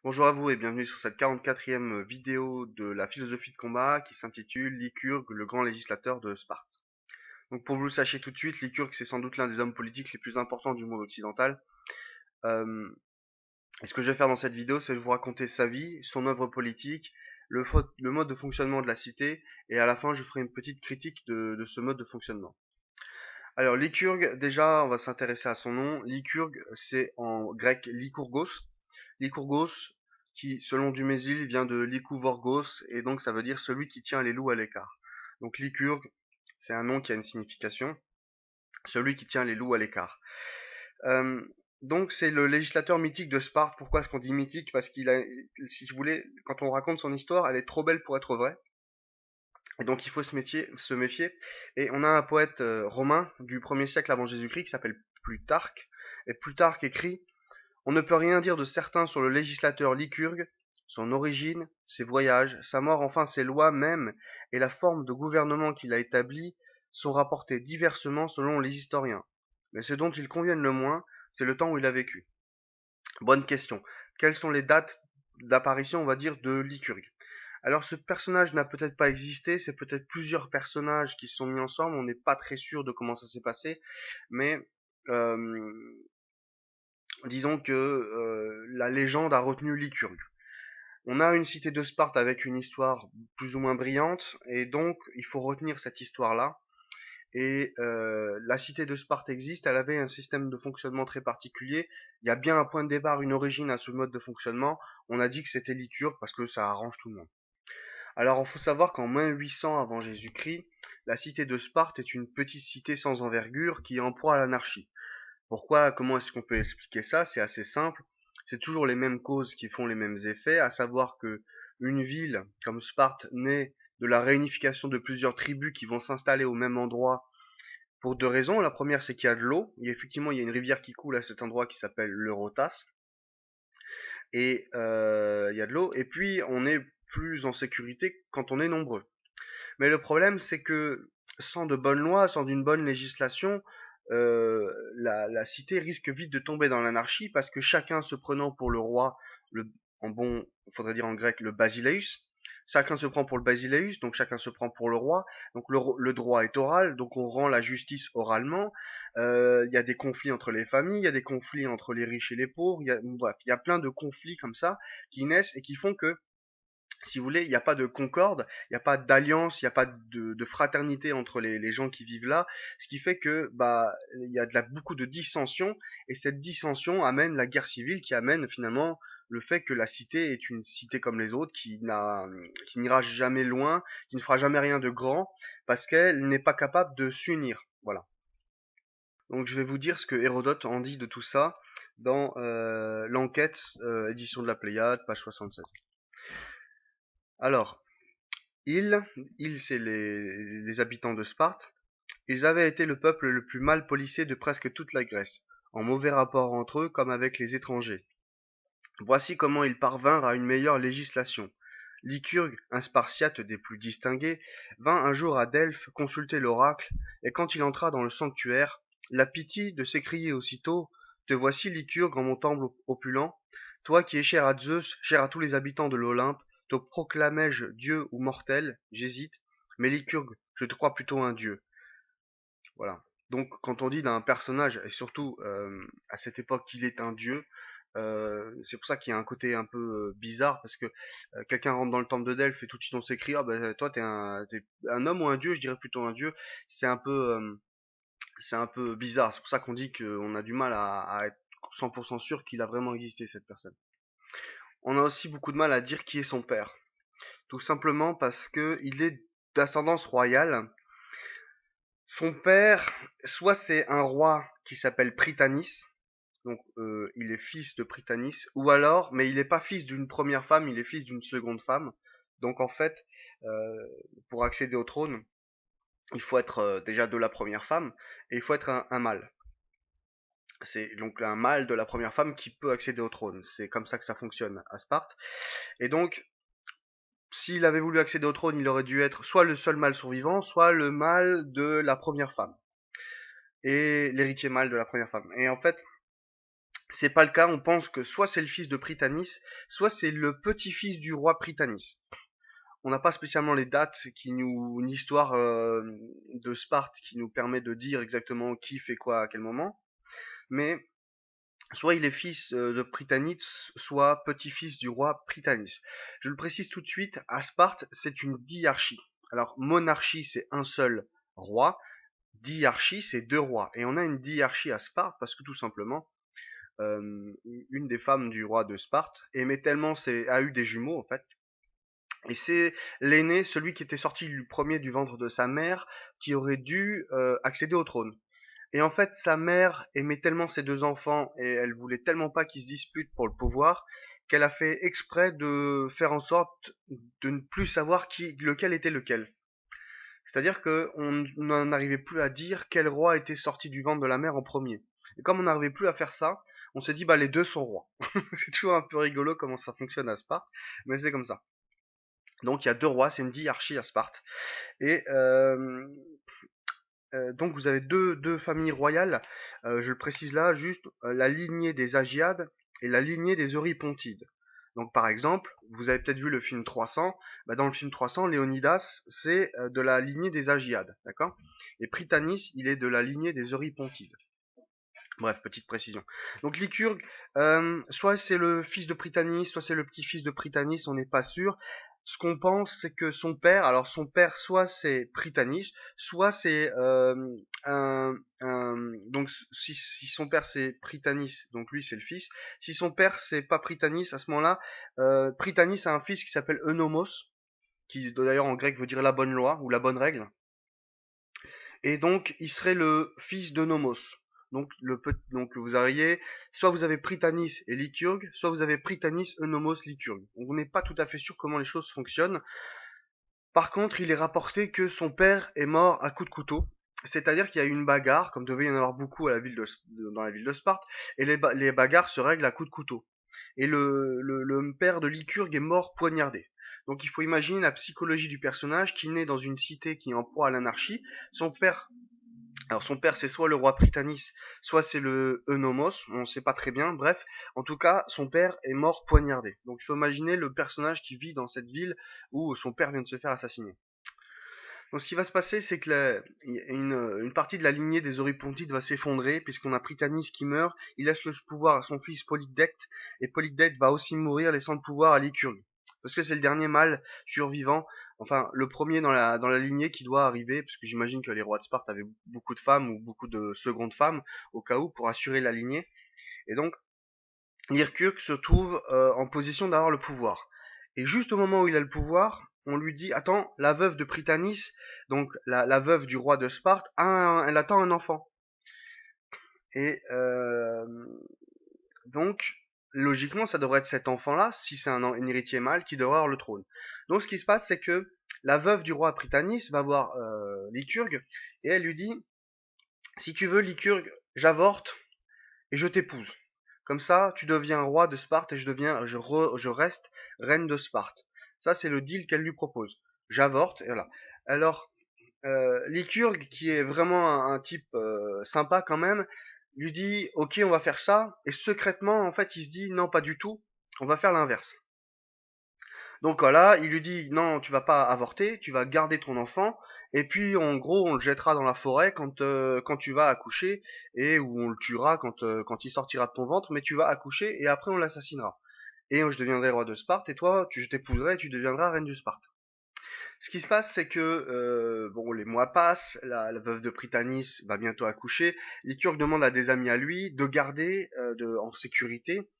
Bonjour à vous et bienvenue sur cette 44e vidéo de la philosophie de combat qui s'intitule Lycurgue, le grand législateur de Sparte. Donc pour que vous le sachiez tout de suite, Lycurgue c'est sans doute l'un des hommes politiques les plus importants du monde occidental. Euh, et ce que je vais faire dans cette vidéo, c'est de vous raconter sa vie, son œuvre politique, le mode de fonctionnement de la cité, et à la fin je ferai une petite critique de ce mode de fonctionnement. Alors Lycurgue, déjà on va s'intéresser à son nom. Lycurgue c'est en grec Lykurgos. Lycourgos, qui, selon Dumézil, vient de Lycouvorgos, et donc ça veut dire celui qui tient les loups à l'écart. Donc Lycurgue, c'est un nom qui a une signification, celui qui tient les loups à l'écart. Euh, donc c'est le législateur mythique de Sparte. Pourquoi est-ce qu'on dit mythique? Parce qu'il a, si vous voulez, quand on raconte son histoire, elle est trop belle pour être vraie. Et donc il faut se méfier. Et on a un poète romain du 1er siècle avant Jésus-Christ qui s'appelle Plutarque. Et Plutarque écrit: on ne peut rien dire de certain sur le législateur lycurgue, son origine, ses voyages, sa mort, enfin ses lois mêmes et la forme de gouvernement qu'il a établi sont rapportés diversement selon les historiens. Mais ce dont il convienne le moins, c'est le temps où il a vécu. Bonne question. Quelles sont les dates d'apparition, on va dire, de Lycurgue? Alors ce personnage n'a peut-être pas existé, c'est peut-être plusieurs personnages qui se sont mis ensemble, on n'est pas très sûr de comment ça s'est passé, mais euh, disons que la légende a retenu Lycurgue. On a une cité de Sparte avec une histoire plus ou moins brillante, et donc il faut retenir cette histoire-là. Et la cité de Sparte existe, elle avait un système de fonctionnement très particulier. Il y a bien un point de départ, une origine à ce mode de fonctionnement. On a dit que c'était Lycurgue parce que ça arrange tout le monde. Alors il faut savoir qu'en moins 800 avant Jésus-Christ, la cité de Sparte est une petite cité sans envergure qui est en proie à l'anarchie. Pourquoi, comment est-ce qu'on peut expliquer ça? C'est assez simple. C'est toujours les mêmes causes qui font les mêmes effets, à savoir que une ville comme Sparte naît de la réunification de plusieurs tribus qui vont s'installer au même endroit pour deux raisons. La première, c'est qu'il y a de l'eau. Effectivement, il y a une rivière qui coule à cet endroit qui s'appelle l'Eurotas. Et il y a de l'eau. Et puis, on est plus en sécurité quand on est nombreux. Mais le problème, c'est que sans de bonnes lois, sans d'une bonne législation, la cité risque vite de tomber dans l'anarchie parce que chacun se prenant pour le roi, le, en bon, faudrait dire en grec le basileus, chacun se prend pour le basileus, donc chacun se prend pour le roi, donc le droit est oral, donc on rend la justice oralement. Il y a des conflits entre les familles, il y a des conflits entre les riches et les pauvres, bref, il y a plein de conflits comme ça qui naissent et qui font que, si vous voulez, il n'y a pas de concorde, il n'y a pas d'alliance, il n'y a pas de fraternité entre les gens qui vivent là, ce qui fait que bah il y a beaucoup de dissensions, et cette dissension amène la guerre civile qui amène finalement le fait que la cité est une cité comme les autres qui n'ira jamais loin, qui ne fera jamais rien de grand parce qu'elle n'est pas capable de s'unir. Voilà. Donc je vais vous dire ce que Hérodote en dit de tout ça dans l'enquête, édition de la Pléiade, page 76. Alors, Ils, ils c'est les habitants de Sparte, ils avaient été le peuple le plus mal policé de presque toute la Grèce, en mauvais rapport entre eux comme avec les étrangers. Voici comment ils parvinrent à une meilleure législation. Lycurgue, un Spartiate des plus distingués, vint un jour à Delphes consulter l'oracle, et quand il entra dans le sanctuaire, la pitié de s'écrier aussitôt: te voici, Lycurgue, en mon temple opulent, toi qui es cher à Zeus, cher à tous les habitants de l'Olympe, te proclamai-je dieu ou mortel? J'hésite, mais Lycurgue, je te crois plutôt un dieu. Voilà. Donc quand on dit d'un personnage, et surtout à cette époque qu'il est un dieu, c'est pour ça qu'il y a un côté un peu bizarre, parce que quelqu'un rentre dans le temple de Delphes et tout de suite on s'écrit: ah ben toi t'es un homme ou un dieu, je dirais plutôt un dieu. C'est un peu c'est un peu bizarre. C'est pour ça qu'on dit qu'on a du mal à être 100% sûr qu'il a vraiment existé, cette personne. On a aussi beaucoup de mal à dire qui est son père, tout simplement parce que il est d'ascendance royale. Son père, soit c'est un roi qui s'appelle Prytanis, donc il est fils de Prytanis, ou alors, mais il n'est pas fils d'une première femme, il est fils d'une seconde femme. Donc en fait, euh, pour accéder au trône, il faut être déjà de la première femme, et il faut être un mâle. C'est donc un mâle de la première femme qui peut accéder au trône. C'est comme ça que ça fonctionne à Sparte. Et donc, s'il avait voulu accéder au trône, il aurait dû être soit le seul mâle survivant, soit le mâle de la première femme, et l'héritier mâle de la première femme. Et en fait, C'est pas le cas, on pense que soit c'est le fils de Prytanis, soit c'est le petit-fils du roi Prytanis. On n'a pas spécialement les dates une histoire de Sparte qui nous permet de dire exactement qui fait quoi à quel moment, mais soit il est fils de Prytanis, soit petit-fils du roi Prytanis. Je le précise tout de suite, à Sparte, c'est une diarchie. Alors, monarchie, c'est un seul roi, diarchie, c'est deux rois. Et on a une diarchie à Sparte parce que tout simplement, une des femmes du roi de Sparte aimait tellement, a eu des jumeaux en fait, et c'est l'aîné, celui qui était sorti du premier du ventre de sa mère, qui aurait dû accéder au trône. Et en fait, sa mère aimait tellement ses deux enfants et elle voulait tellement pas qu'ils se disputent pour le pouvoir qu'elle a fait exprès de faire en sorte de ne plus savoir lequel était lequel. C'est-à-dire qu'on n'en arrivait plus à dire quel roi était sorti du ventre de la mère en premier. Et comme on n'arrivait plus à faire ça, on s'est dit bah les deux sont rois. C'est toujours un peu rigolo comment ça fonctionne à Sparte, mais c'est comme ça. Donc il y a deux rois, c'est une diarchie à Sparte. Et donc vous avez deux familles royales, je le précise là, juste la lignée des Agiades et la lignée des Eurypontides. Donc par exemple, vous avez peut-être vu le film 300, bah, dans le film 300, Léonidas, c'est de la lignée des Agiades, d'accord? Et Prytanis, il est de la lignée des Eurypontides. Bref, petite précision. Donc Lycurgue, soit c'est le fils de Prytanis, soit c'est le petit-fils de Prytanis, on n'est pas sûr. Ce qu'on pense, c'est que son père, alors son père, soit c'est Prytanis, soit c'est donc si son père c'est Prytanis, donc lui c'est le fils. Si son père c'est pas Prytanis, à ce moment-là, Prytanis a un fils qui s'appelle Eunomos, qui d'ailleurs en grec veut dire la bonne loi ou la bonne règle. Et donc, il serait le fils de Nomos. Donc vous auriez, soit vous avez Prytanis et Lycurgue, soit vous avez Prytanis, Eunomos, Lycurgue. On n'est pas tout à fait sûr comment les choses fonctionnent. Par contre, il est rapporté que son père est mort à coups de couteau. C'est-à-dire qu'il y a eu une bagarre, comme devait y en avoir beaucoup dans la ville de Sparte, et les bagarres se règlent à coups de couteau. Et le père de Lycurgue est mort poignardé. Donc il faut imaginer la psychologie du personnage qui naît dans une cité qui est en proie à l'anarchie. Son père son père, c'est soit le roi Prytanis, soit c'est le Eunomos, on ne sait pas très bien. Bref, en tout cas, son père est mort poignardé. Donc il faut imaginer le personnage qui vit dans cette ville où son père vient de se faire assassiner. Donc ce qui va se passer, c'est que une partie de la lignée des Eurypontides va s'effondrer, puisqu'on a Prytanis qui meurt, il laisse le pouvoir à son fils Polydecte, et Polydecte va aussi mourir, laissant le pouvoir à Lycurgue. Parce que c'est le dernier mâle survivant, enfin le premier dans la lignée qui doit arriver, parce que j'imagine que les rois de Sparte avaient beaucoup de femmes ou beaucoup de secondes femmes, au cas où, pour assurer la lignée. Et donc, Lycurgue se trouve en position d'avoir le pouvoir. Et juste au moment où il a le pouvoir, on lui dit, attends, la veuve de Prytanis, donc la veuve du roi de Sparte, elle attend un enfant. Et donc, logiquement, ça devrait être cet enfant-là, si c'est un héritier mâle, qui devrait avoir le trône. Donc, ce qui se passe, c'est que la veuve du roi Prytanis va voir Lycurgue, et elle lui dit, si tu veux, Lycurgue, j'avorte et je t'épouse. Comme ça, tu deviens roi de Sparte et je reste reine de Sparte. Ça, c'est le deal qu'elle lui propose. J'avorte, et voilà. Alors, Lycurgue, qui est vraiment un type sympa quand même, lui dit, ok, on va faire ça, et secrètement, en fait, il se dit, non, pas du tout, on va faire l'inverse. Donc voilà, il lui dit non, tu vas pas avorter, tu vas garder ton enfant, et puis en gros on le jettera dans la forêt quand tu vas accoucher, et où on le tuera quand il sortira de ton ventre, mais tu vas accoucher et après on l'assassinera. Et je deviendrai roi de Sparte, et toi je t'épouserai et tu deviendras reine de Sparte. Ce qui se passe, c'est que bon, les mois passent, la veuve de Prytanis va bientôt accoucher. Lycurgue demande à des amis à lui de garder en sécurité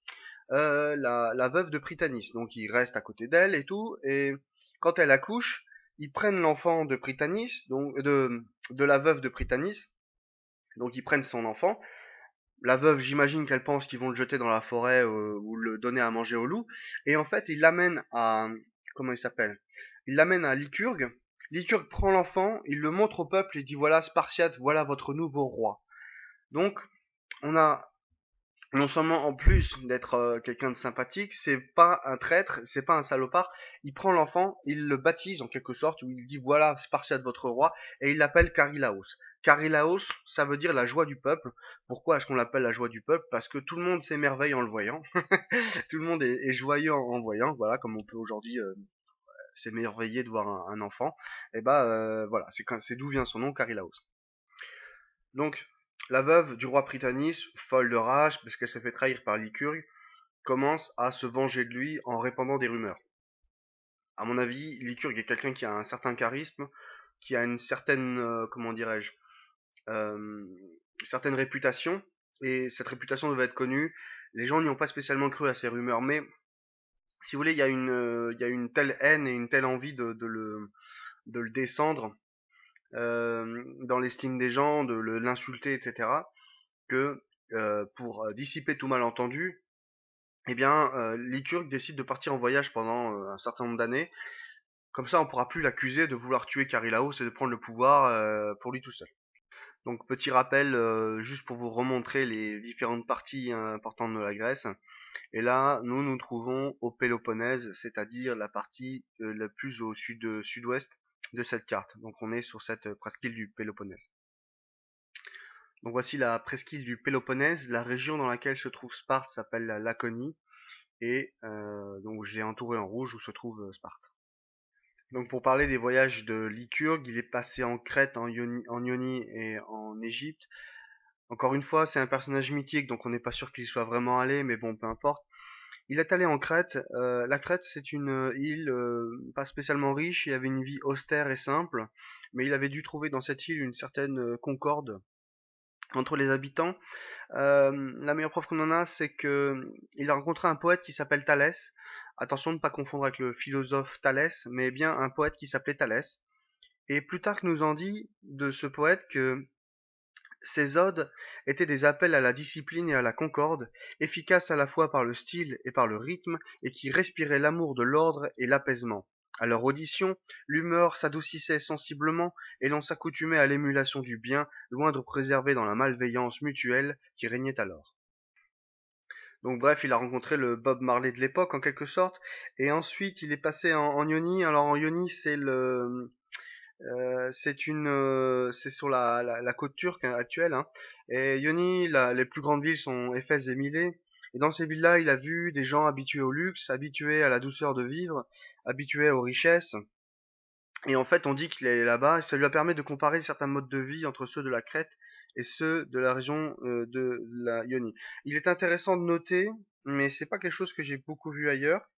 la veuve de Prytanis. Donc ils restent à côté d'elle et tout. Et quand elle accouche, ils prennent l'enfant de Prytanis, donc de la veuve de Prytanis. Donc ils prennent son enfant. La veuve, j'imagine qu'elle pense qu'ils vont le jeter dans la forêt ou le donner à manger au loup. Et en fait, ils l'amènent à comment il s'appelle? Ils l'amènent à Lycurgue. Lycurgue prend l'enfant, il le montre au peuple et dit voilà Spartiate, voilà votre nouveau roi. Donc on a non seulement en plus d'être quelqu'un de sympathique, c'est pas un traître, c'est pas un salopard. Il prend l'enfant, il le baptise en quelque sorte, où il dit voilà Spartiate votre roi, et il l'appelle Carilaos. Carilaos, ça veut dire la joie du peuple. Pourquoi est-ce qu'on l'appelle la joie du peuple? Parce que tout le monde s'émerveille en le voyant. Tout le monde est joyeux en voyant, voilà, comme on peut aujourd'hui s'émerveiller de voir un enfant. Et bah voilà, c'est d'où vient son nom, Carilaos. Donc, la veuve du roi Prytanis, folle de rage parce qu'elle s'est fait trahir par Lycurgue, commence à se venger de lui en répandant des rumeurs. À mon avis, Lycurgue est quelqu'un qui a un certain charisme, qui a une certaine, comment dirais-je, euh, certaine réputation, et cette réputation devait être connue. Les gens n'y ont pas spécialement cru à ces rumeurs, mais si vous voulez, il y a une telle haine et une telle envie de le descendre dans l'estime des gens, l'insulter, etc., que pour dissiper tout malentendu, eh bien, Lycurgue décide de partir en voyage pendant un certain nombre d'années. Comme ça, on pourra plus l'accuser de vouloir tuer Carilaos et de prendre le pouvoir pour lui tout seul. Donc, petit rappel, juste pour vous remontrer les différentes parties importantes de la Grèce. Et là, nous nous trouvons au Péloponnèse, c'est-à-dire la partie la plus au sud-ouest de cette carte. Donc, on est sur cette presqu'île du Péloponnèse. Donc, voici la presqu'île du Péloponnèse. La région dans laquelle se trouve Sparte s'appelle la Laconie. Et donc je l'ai entouré en rouge où se trouve Sparte. Donc pour parler des voyages de Lycurgue, il est passé en Crète, en Ionie et en Égypte. Encore une fois, c'est un personnage mythique, donc on n'est pas sûr qu'il y soit vraiment allé, mais bon, peu importe. Il est allé en Crète. La Crète, c'est une île pas spécialement riche. Il avait une vie austère et simple, mais il avait dû trouver dans cette île une certaine concorde entre les habitants. La meilleure preuve qu'on en a, c'est que il a rencontré un poète qui s'appelle Thalès. Attention de ne pas confondre avec le philosophe Thalès, mais bien un poète qui s'appelait Thalès. Et Plutarque nous en dit de ce poète que ses odes étaient des appels à la discipline et à la concorde, efficaces à la fois par le style et par le rythme, et qui respiraient l'amour de l'ordre et l'apaisement. À leur audition, l'humeur s'adoucissait sensiblement, et l'on s'accoutumait à l'émulation du bien, loin de préserver dans la malveillance mutuelle qui régnait alors. Donc bref, il a rencontré le Bob Marley de l'époque en quelque sorte, et ensuite il est passé en Ionie. Alors en Ionie, c'est sur la côte turque actuelle, hein. Et Ionie, les plus grandes villes sont Éphèse et Milet. Et dans ces villes-là, il a vu des gens habitués au luxe, habitués à la douceur de vivre, habitués aux richesses. Et en fait, on dit qu'il est là-bas, et ça lui a permis de comparer certains modes de vie entre ceux de la Crète et ceux de la région de la Ionie. Il est intéressant de noter, mais c'est pas quelque chose que j'ai beaucoup vu ailleurs,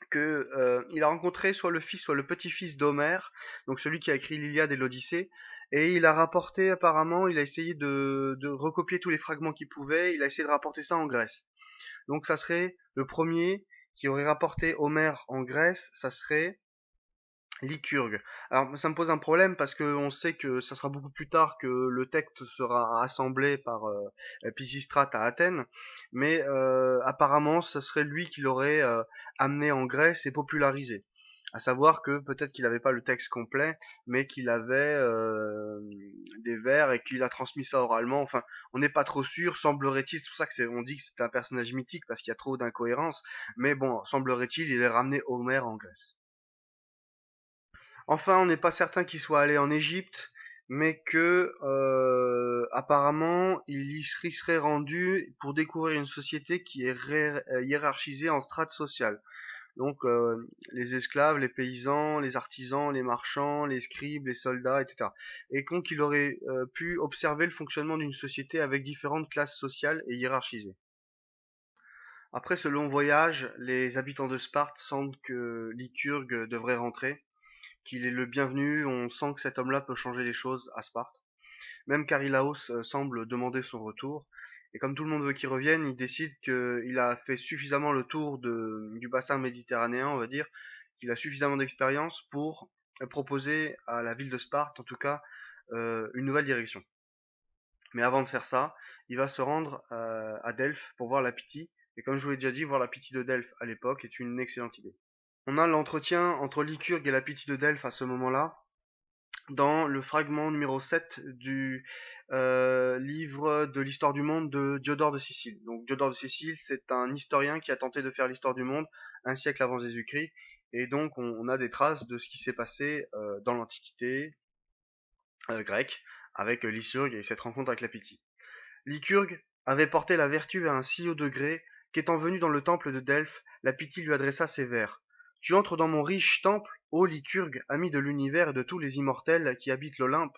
que il a rencontré soit le fils, soit le petit-fils d'Homère, donc celui qui a écrit l'Iliade et l'Odyssée, et il a rapporté apparemment, il a essayé de recopier tous les fragments qu'il pouvait, il a essayé de rapporter ça en Grèce. Donc ça serait le premier qui aurait rapporté Homère en Grèce, ça serait Lycurgue. Alors ça me pose un problème parce que on sait que ça sera beaucoup plus tard que le texte sera assemblé par Pisistrate à Athènes, mais apparemment ce serait lui qui l'aurait amené en Grèce et popularisé. À savoir que peut-être qu'il n'avait pas le texte complet, mais qu'il avait des vers et qu'il a transmis ça oralement. Enfin, on n'est pas trop sûr. Semblerait-il, c'est pour ça que on dit que c'est un personnage mythique parce qu'il y a trop d'incohérences. Mais bon, semblerait-il, il ait ramené Homère en Grèce. Enfin, on n'est pas certain qu'il soit allé en Égypte, mais que apparemment il y serait rendu pour découvrir une société qui est hiérarchisée en strates sociales. Donc les esclaves, les paysans, les artisans, les marchands, les scribes, les soldats, etc. Et donc il aurait pu observer le fonctionnement d'une société avec différentes classes sociales et hiérarchisées. Après ce long voyage, les habitants de Sparte sentent que Lycurgue devrait rentrer, qu'il est le bienvenu, on sent que cet homme-là peut changer les choses à Sparte. Même Carilaos semble demander son retour. Et comme tout le monde veut qu'il revienne, il décide qu'il a fait suffisamment le tour du bassin méditerranéen, on va dire, qu'il a suffisamment d'expérience pour proposer à la ville de Sparte, en tout cas, une nouvelle direction. Mais avant de faire ça, il va se rendre à Delphes pour voir la Pythie. Et comme je vous l'ai déjà dit, voir la Pythie de Delphes à l'époque est une excellente idée. On a l'entretien entre Lycurgue et la Pythie de Delphes à ce moment-là. dans le fragment numéro 7 du livre de l'histoire du monde de Diodore de Sicile. Donc Diodore de Sicile, c'est un historien qui a tenté de faire l'histoire du monde un siècle avant Jésus-Christ, et donc on a des traces de ce qui s'est passé dans l'Antiquité grecque avec Lycurgue et cette rencontre avec la Pythie. Lycurgue avait porté la vertu à un si haut degré qu'étant venu dans le temple de Delphes, la Pythie lui adressa ces vers. Tu entres dans mon riche temple, ô Lycurgue, ami de l'univers et de tous les immortels qui habitent l'Olympe.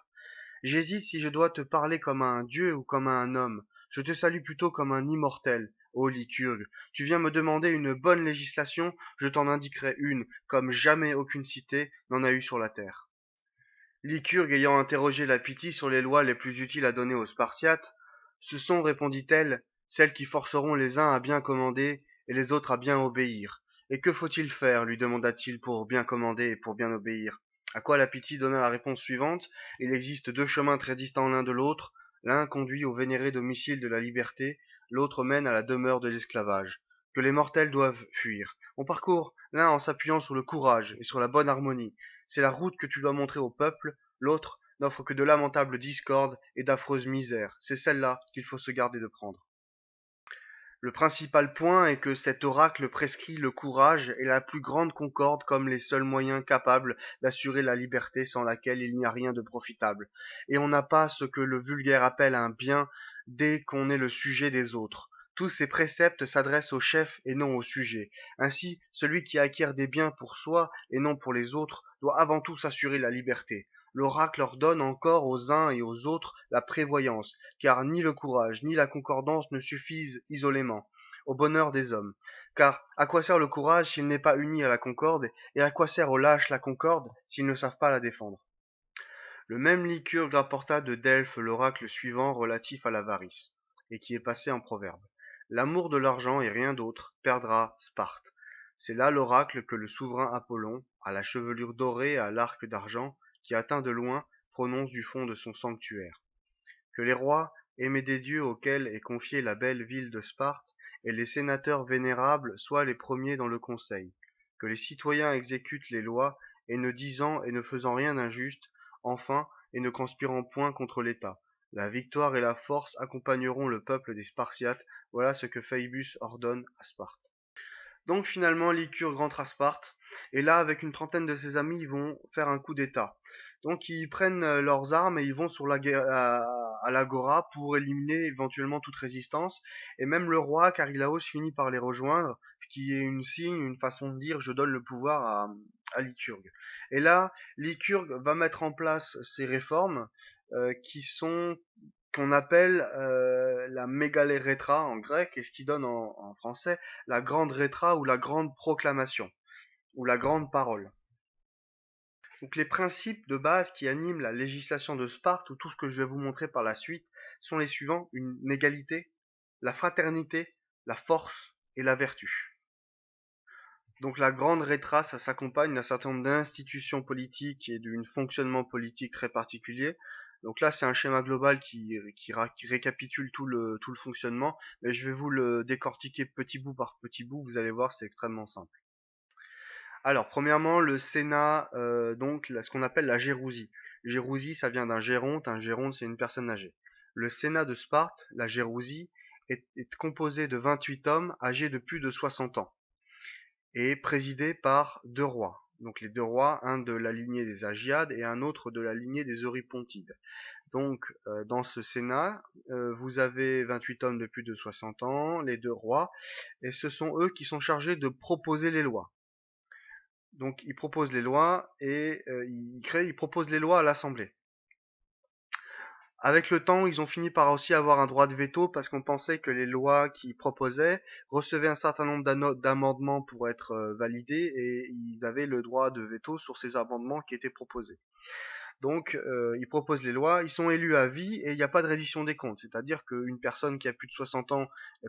J'hésite si je dois te parler comme à un dieu ou comme à un homme. Je te salue plutôt comme un immortel, ô Lycurgue. Tu viens me demander une bonne législation, je t'en indiquerai une, comme jamais aucune cité n'en a eu sur la terre. Lycurgue ayant interrogé la Pythie sur les lois les plus utiles à donner aux Spartiates, ce sont, répondit-elle, celles qui forceront les uns à bien commander et les autres à bien obéir. Et que faut-il faire, lui demanda-t-il, pour bien commander et pour bien obéir? À quoi la Pythie donna la réponse suivante. Il existe deux chemins très distants l'un de l'autre. L'un conduit au vénéré domicile de la liberté, l'autre mène à la demeure de l'esclavage, que les mortels doivent fuir. On parcourt l'un en s'appuyant sur le courage et sur la bonne harmonie. C'est la route que tu dois montrer au peuple, l'autre n'offre que de lamentables discordes et d'affreuses misères. C'est celle-là qu'il faut se garder de prendre. Le principal point est que cet oracle prescrit le courage et la plus grande concorde comme les seuls moyens capables d'assurer la liberté sans laquelle il n'y a rien de profitable. Et on n'a pas ce que le vulgaire appelle un bien dès qu'on est le sujet des autres. Tous ces préceptes s'adressent au chef et non au sujet. Ainsi, celui qui acquiert des biens pour soi et non pour les autres doit avant tout s'assurer la liberté. L'oracle ordonne encore aux uns et aux autres la prévoyance, car ni le courage ni la concordance ne suffisent isolément au bonheur des hommes. Car à quoi sert le courage s'il n'est pas uni à la concorde, et à quoi sert aux lâches la concorde s'ils ne savent pas la défendre? Le même Lycurgue rapporta de Delphes l'oracle suivant relatif à l'avarice, et qui est passé en proverbe. L'amour de l'argent et rien d'autre perdra Sparte. C'est là l'oracle que le souverain Apollon, à la chevelure dorée et à l'arc d'argent, qui atteint de loin, prononce du fond de son sanctuaire. Que les rois, aimés des dieux auxquels est confiée la belle ville de Sparte, et les sénateurs vénérables soient les premiers dans le conseil. Que les citoyens exécutent les lois, et ne disant et ne faisant rien d'injuste, enfin, et ne conspirant point contre l'État. La victoire et la force accompagneront le peuple des Spartiates, voilà ce que Phoebus ordonne à Sparte. Donc finalement, Lycurgue rentre à Sparte, et là, avec une trentaine de ses amis, ils vont faire un coup d'État. Donc ils prennent leurs armes et ils vont sur à l'agora pour éliminer éventuellement toute résistance. Et même le roi, Charilaos, finit par les rejoindre, ce qui est une signe, une façon de dire je donne le pouvoir à Lycurgue. Et là, Lycurgue va mettre en place ces réformes qui sont qu'on appelle la mégalérétra en grec et ce qui donne en français la grande rétra ou la grande proclamation ou la grande parole. Donc les principes de base qui animent la législation de Sparte ou tout ce que je vais vous montrer par la suite sont les suivants: une égalité, la fraternité, la force et la vertu. Donc la grande rétra, ça s'accompagne d'un certain nombre d'institutions politiques et d'un fonctionnement politique très particulier. Donc là, c'est un schéma global qui récapitule tout le fonctionnement, mais je vais vous le décortiquer petit bout par petit bout, vous allez voir, c'est extrêmement simple. Alors, premièrement, le Sénat, donc ce qu'on appelle la gérousie. Gérousie, ça vient d'un géronte. Un géronte, c'est une personne âgée. Le Sénat de Sparte, la gérousie, est composé de 28 hommes âgés de plus de 60 ans et présidé par deux rois. Donc les deux rois, un de la lignée des Agiades et un autre de la lignée des Eurypontides. Donc dans ce Sénat, vous avez 28 hommes de plus de 60 ans, les deux rois, et ce sont eux qui sont chargés de proposer les lois. Donc ils proposent les lois et ils proposent les lois à l'Assemblée. Avec le temps, ils ont fini par aussi avoir un droit de veto parce qu'on pensait que les lois qu'ils proposaient recevaient un certain nombre d'amendements pour être validés et ils avaient le droit de veto sur ces amendements qui étaient proposés. Donc ils proposent les lois, ils sont élus à vie et il n'y a pas de reddition des comptes. C'est-à-dire qu'une personne qui a plus de 60 ans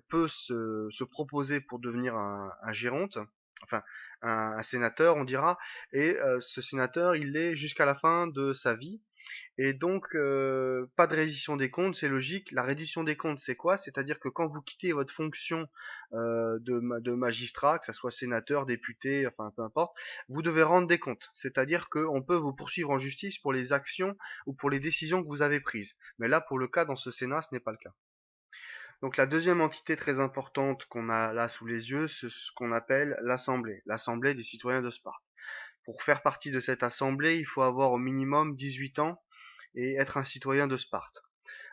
peut se proposer pour devenir un géronte enfin un sénateur, on dira, et ce sénateur, il l'est jusqu'à la fin de sa vie. Et donc, pas de reddition des comptes, c'est logique. La reddition des comptes, c'est quoi? C'est-à-dire que quand vous quittez votre fonction de magistrat, que ça soit sénateur, député, enfin peu importe, vous devez rendre des comptes. C'est-à-dire qu'on peut vous poursuivre en justice pour les actions ou pour les décisions que vous avez prises. Mais là, pour le cas, dans ce Sénat, ce n'est pas le cas. Donc la deuxième entité très importante qu'on a là sous les yeux, c'est ce qu'on appelle l'Assemblée des citoyens de Sparte. Pour faire partie de cette assemblée, il faut avoir au minimum 18 ans et être un citoyen de Sparte.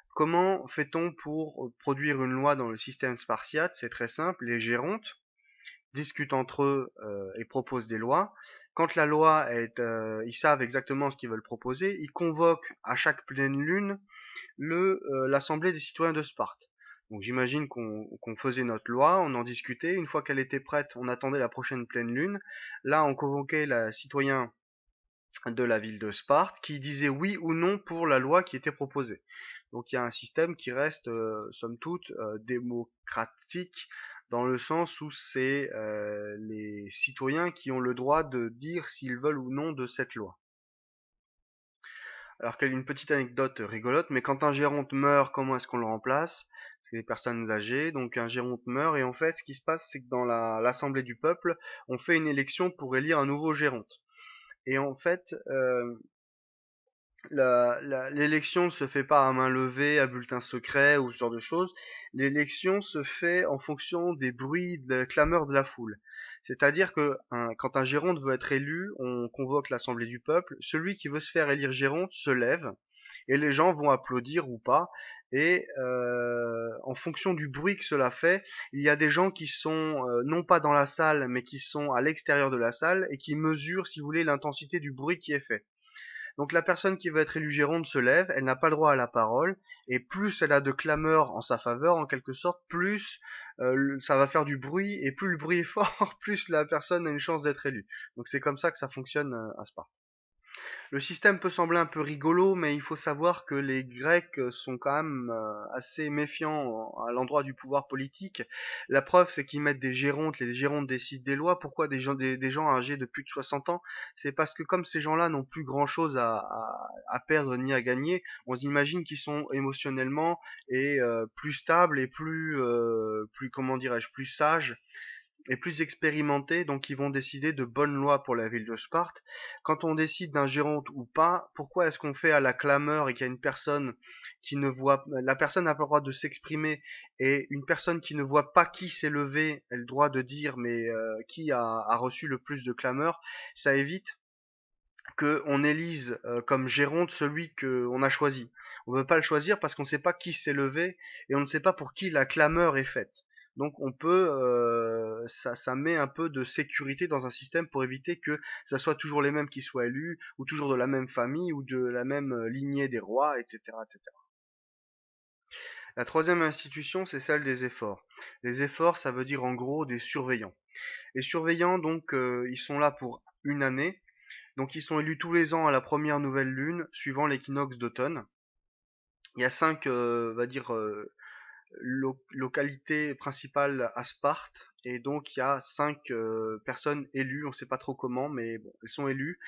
Comment fait-on pour produire une loi dans le système spartiate? C'est très simple, les gérontes discutent entre eux et proposent des lois. Quand la loi est, ils savent exactement ce qu'ils veulent proposer, ils convoquent à chaque pleine lune l'Assemblée des citoyens de Sparte. Donc j'imagine qu'on faisait notre loi, on en discutait, une fois qu'elle était prête, on attendait la prochaine pleine lune. Là, on convoquait la citoyen de la ville de Sparte qui disait oui ou non pour la loi qui était proposée. Donc il y a un système qui reste, somme toute, démocratique dans le sens où c'est les citoyens qui ont le droit de dire s'ils veulent ou non de cette loi. Alors qu'il y a une petite anecdote rigolote, mais quand un géronte meurt, comment est-ce qu'on le remplace? C'est des personnes âgées, donc un géronte meurt, et en fait, ce qui se passe, c'est que dans l'Assemblée du peuple, on fait une élection pour élire un nouveau géronte. Et en fait, l'élection ne se fait pas à main levée, à bulletin secret ou ce genre de choses. L'élection se fait en fonction des bruits, des clameurs de la foule. C'est-à-dire que quand un géronte veut être élu, on convoque l'Assemblée du peuple. Celui qui veut se faire élire géronte se lève et les gens vont applaudir ou pas. Et en fonction du bruit que cela fait, il y a des gens qui sont non pas dans la salle, mais qui sont à l'extérieur de la salle et qui mesurent, si vous voulez, l'intensité du bruit qui est fait. Donc la personne qui veut être élue géronte se lève, elle n'a pas le droit à la parole, et plus elle a de clameurs en sa faveur, en quelque sorte, plus ça va faire du bruit, et plus le bruit est fort, plus la personne a une chance d'être élue. Donc c'est comme ça que ça fonctionne à Sparte. Le système peut sembler un peu rigolo, mais il faut savoir que les Grecs sont quand même assez méfiants à l'endroit du pouvoir politique. La preuve, c'est qu'ils mettent des gérontes, les gérontes décident des lois. Pourquoi des gens âgés de plus de 60 ans? C'est parce que comme ces gens-là n'ont plus grand-chose à perdre ni à gagner, on s'imagine qu'ils sont émotionnellement et plus stables et plus comment dirais-je, plus sages et plus expérimentés, donc ils vont décider de bonnes lois pour la ville de Sparte. Quand on décide d'un géronte ou pas, pourquoi est-ce qu'on fait à la clameur et qu'il y a une personne qui ne voit, la personne n'a pas le droit de s'exprimer et une personne qui ne voit pas qui s'est levé a le droit de dire mais qui a reçu le plus de clameurs, ça évite qu'on élise comme géronte celui qu'on a choisi. On ne veut pas le choisir parce qu'on ne sait pas qui s'est levé et on ne sait pas pour qui la clameur est faite. Donc on peut, ça met un peu de sécurité dans un système pour éviter que ça soit toujours les mêmes qui soient élus, ou toujours de la même famille, ou de la même lignée des rois, etc., etc. La troisième institution, c'est celle des efforts. Les efforts, ça veut dire en gros des surveillants. Les surveillants, donc, ils sont là pour une année. Donc ils sont élus tous les ans à la première nouvelle lune, suivant l'équinoxe d'automne. Il y a cinq, on va dire, localités principales à Sparte, et donc il y a cinq personnes élues, on ne sait pas trop comment, mais bon, elles sont élues,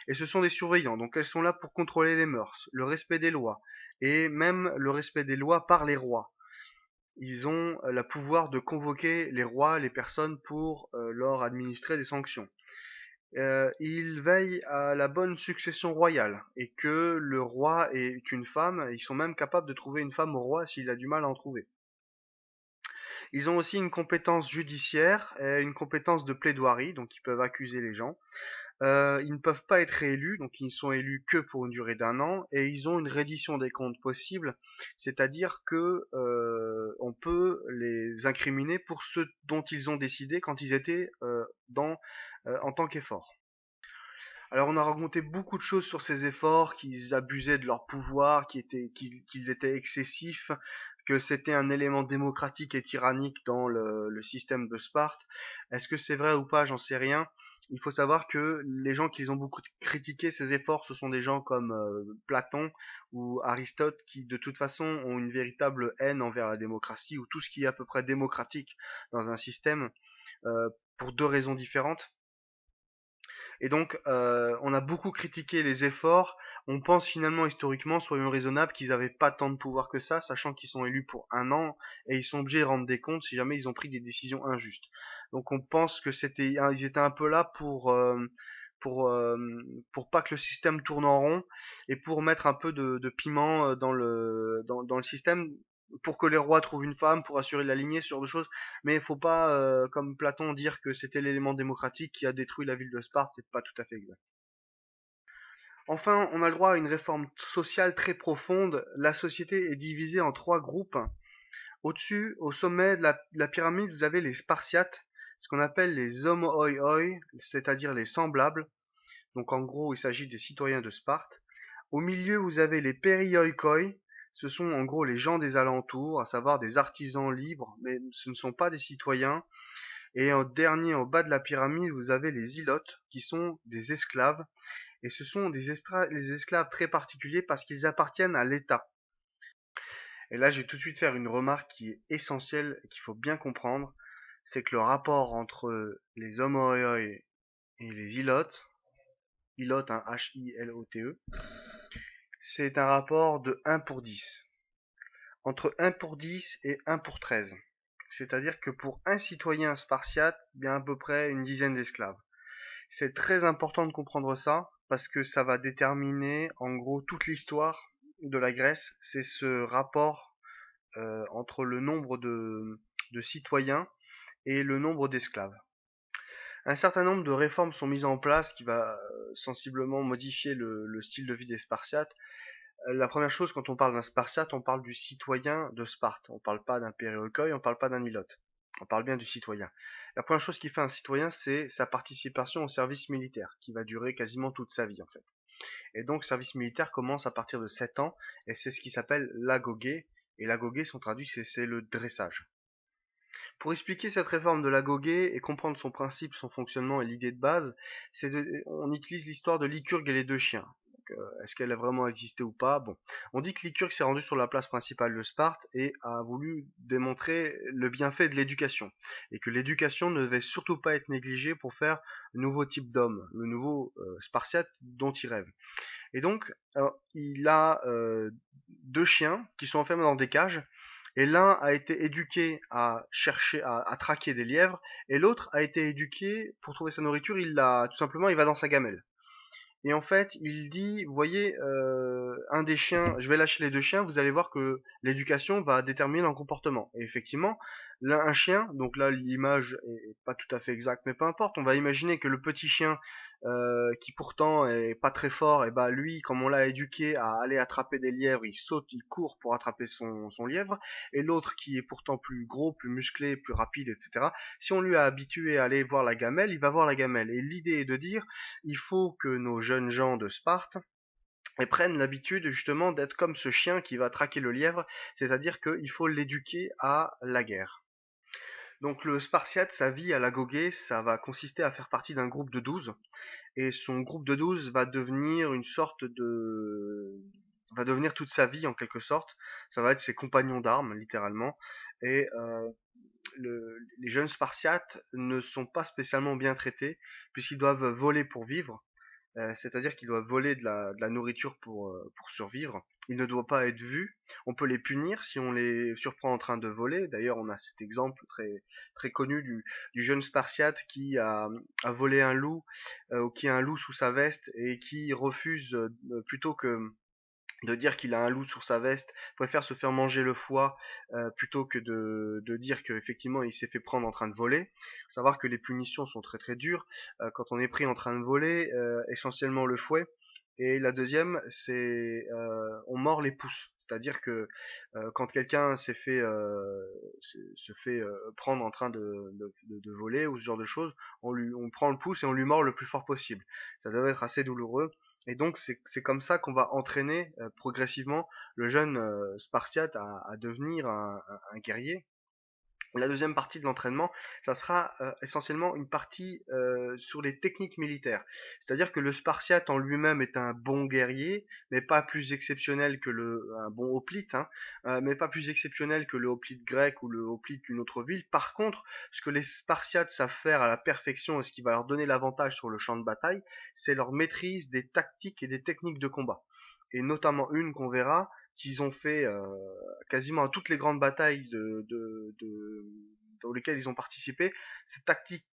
et ce sont des surveillants, donc elles sont là pour contrôler les mœurs, le respect des lois, et même le respect des lois par les rois. Ils ont le pouvoir de convoquer les rois, les personnes pour leur administrer des sanctions. Ils veillent à la bonne succession royale et que le roi est une femme. Ils sont même capables de trouver une femme au roi s'il a du mal à en trouver. Ils ont aussi une compétence judiciaire et une compétence de plaidoirie, donc ils peuvent accuser les gens. Ils ne peuvent pas être réélus, donc ils ne sont élus que pour une durée d'un an, et ils ont une reddition des comptes possible, c'est-à-dire que on peut les incriminer pour ce dont ils ont décidé quand ils étaient en tant qu'effort. Alors on a raconté beaucoup de choses sur ces efforts, qu'ils abusaient de leur pouvoir, qu'ils étaient excessifs, que c'était un élément démocratique et tyrannique dans le système de Sparte. Est-ce que c'est vrai ou pas? J'en sais rien. Il faut savoir que les gens qui ont beaucoup critiqué ces efforts, ce sont des gens comme Platon ou Aristote qui de toute façon ont une véritable haine envers la démocratie ou tout ce qui est à peu près démocratique dans un système. pour deux raisons différentes. Et donc, on a beaucoup critiqué les efforts. On pense finalement, historiquement, soyons raisonnables, qu'ils n'avaient pas tant de pouvoir que ça, sachant qu'ils sont élus pour un an et ils sont obligés de rendre des comptes si jamais ils ont pris des décisions injustes. Donc, on pense que ils étaient un peu là pour, euh, pour pas que le système tourne en rond et pour mettre un peu de piment dans le système, pour que les rois trouvent une femme, pour assurer la lignée, ce genre de choses. Mais il faut pas, comme Platon, dire que c'était l'élément démocratique qui a détruit la ville de Sparte, c'est pas tout à fait exact. Enfin, on a le droit à une réforme sociale très profonde. La société est divisée en trois groupes. Au-dessus, au sommet de la pyramide, vous avez les Spartiates, ce qu'on appelle les homoioi, c'est-à-dire les semblables. Donc en gros, il s'agit des citoyens de Sparte. Au milieu, vous avez les perioikoi, ce sont en gros les gens des alentours, à savoir des artisans libres, mais ce ne sont pas des citoyens. Et en dernier, en bas de la pyramide, vous avez les ilotes, qui sont des esclaves. Et ce sont les esclaves très particuliers parce qu'ils appartiennent à l'État. Et là, je vais tout de suite faire une remarque qui est essentielle et qu'il faut bien comprendre. C'est que le rapport entre les homoioi et les ilotes, ilotes, hein, H-I-L-O-T-E, c'est un rapport de 1 pour 10. Entre 1 pour 10 et 1 pour 13. C'est-à-dire que pour un citoyen spartiate, il y a à peu près une dizaine d'esclaves. C'est très important de comprendre ça parce que ça va déterminer en gros toute l'histoire de la Grèce. C'est ce rapport entre le nombre de citoyens et le nombre d'esclaves. Un certain nombre de réformes sont mises en place qui va sensiblement modifier le style de vie des Spartiates. La première chose, quand on parle d'un Spartiate, on parle du citoyen de Sparte. On parle pas d'un périolkoi, on parle pas d'un ilote. On parle bien du citoyen. La première chose qui fait un citoyen, c'est sa participation au service militaire, qui va durer quasiment toute sa vie en fait. Et donc, le service militaire commence à partir de 7 ans, et c'est ce qui s'appelle l'agogé. Et l'agogé, son traduit, c'est le dressage. Pour expliquer cette réforme de l'agogé et comprendre son principe, son fonctionnement et l'idée de base, on utilise l'histoire de Lycurgue et les deux chiens. Est-ce qu'elle a vraiment existé ou pas? Bon, on dit que Lycurgue s'est rendu sur la place principale de Sparte et a voulu démontrer le bienfait de l'éducation et que l'éducation ne devait surtout pas être négligée pour faire le nouveau type d'homme, le nouveau Spartiate dont il rêve. Et donc, il a deux chiens qui sont enfermés dans des cages. Et l'un a été éduqué à chercher, à traquer des lièvres, et l'autre a été éduqué pour trouver sa nourriture. Tout simplement, il va dans sa gamelle. Et en fait, il dit, vous voyez, un des chiens, je vais lâcher les deux chiens, vous allez voir que l'éducation va déterminer leur comportement. Et effectivement, là, un chien, donc là l'image est pas tout à fait exacte, mais peu importe, on va imaginer que le petit chien, qui pourtant est pas très fort, et bah lui, comme on l'a éduqué à aller attraper des lièvres, il saute, il court pour attraper son lièvre, et l'autre qui est pourtant plus gros, plus musclé, plus rapide, etc. Si on lui a habitué à aller voir la gamelle, il va voir la gamelle. Et l'idée est de dire, il faut que nos jeunes gens de Sparte prennent l'habitude justement d'être comme ce chien qui va traquer le lièvre, c'est-à-dire qu'il faut l'éduquer à la guerre. Donc le Spartiate, sa vie à l'agogé, ça va consister à faire partie d'un groupe de 12, et son groupe de 12 va devenir une sorte de... va devenir toute sa vie en quelque sorte, ça va être ses compagnons d'armes littéralement, et les jeunes Spartiates ne sont pas spécialement bien traités, puisqu'ils doivent voler pour vivre, c'est-à-dire qu'ils doivent voler de la nourriture pour survivre. Ils ne doivent pas être vus. On peut les punir si on les surprend en train de voler. D'ailleurs, on a cet exemple très connu du jeune Spartiate qui a volé un loup, ou qui a un loup sous sa veste et qui refuse, plutôt que de dire qu'il a un loup sur sa veste, préfère se faire manger le foie plutôt que de dire qu'effectivement il s'est fait prendre en train de voler. Faut savoir que les punitions sont très dures quand on est pris en train de voler, essentiellement le fouet. Et la deuxième, c'est on mord les pouces. C'est-à-dire que quand quelqu'un se fait prendre en train de voler ou ce genre de choses, on prend le pouce et on lui mord le plus fort possible. Ça doit être assez douloureux. Et donc c'est comme ça qu'on va entraîner progressivement le jeune Spartiate à devenir un guerrier. La deuxième partie de l'entraînement, ça sera essentiellement une partie sur les techniques militaires. C'est-à-dire que le Spartiate en lui-même est un bon guerrier, mais pas plus exceptionnel que un bon hoplite, hein, mais pas plus exceptionnel que le hoplite grec ou le hoplite d'une autre ville. Par contre, ce que les Spartiates savent faire à la perfection et ce qui va leur donner l'avantage sur le champ de bataille, c'est leur maîtrise des tactiques et des techniques de combat. Et notamment une qu'on verra, qu'ils ont fait quasiment à toutes les grandes batailles dans lesquelles ils ont participé. Cette tactique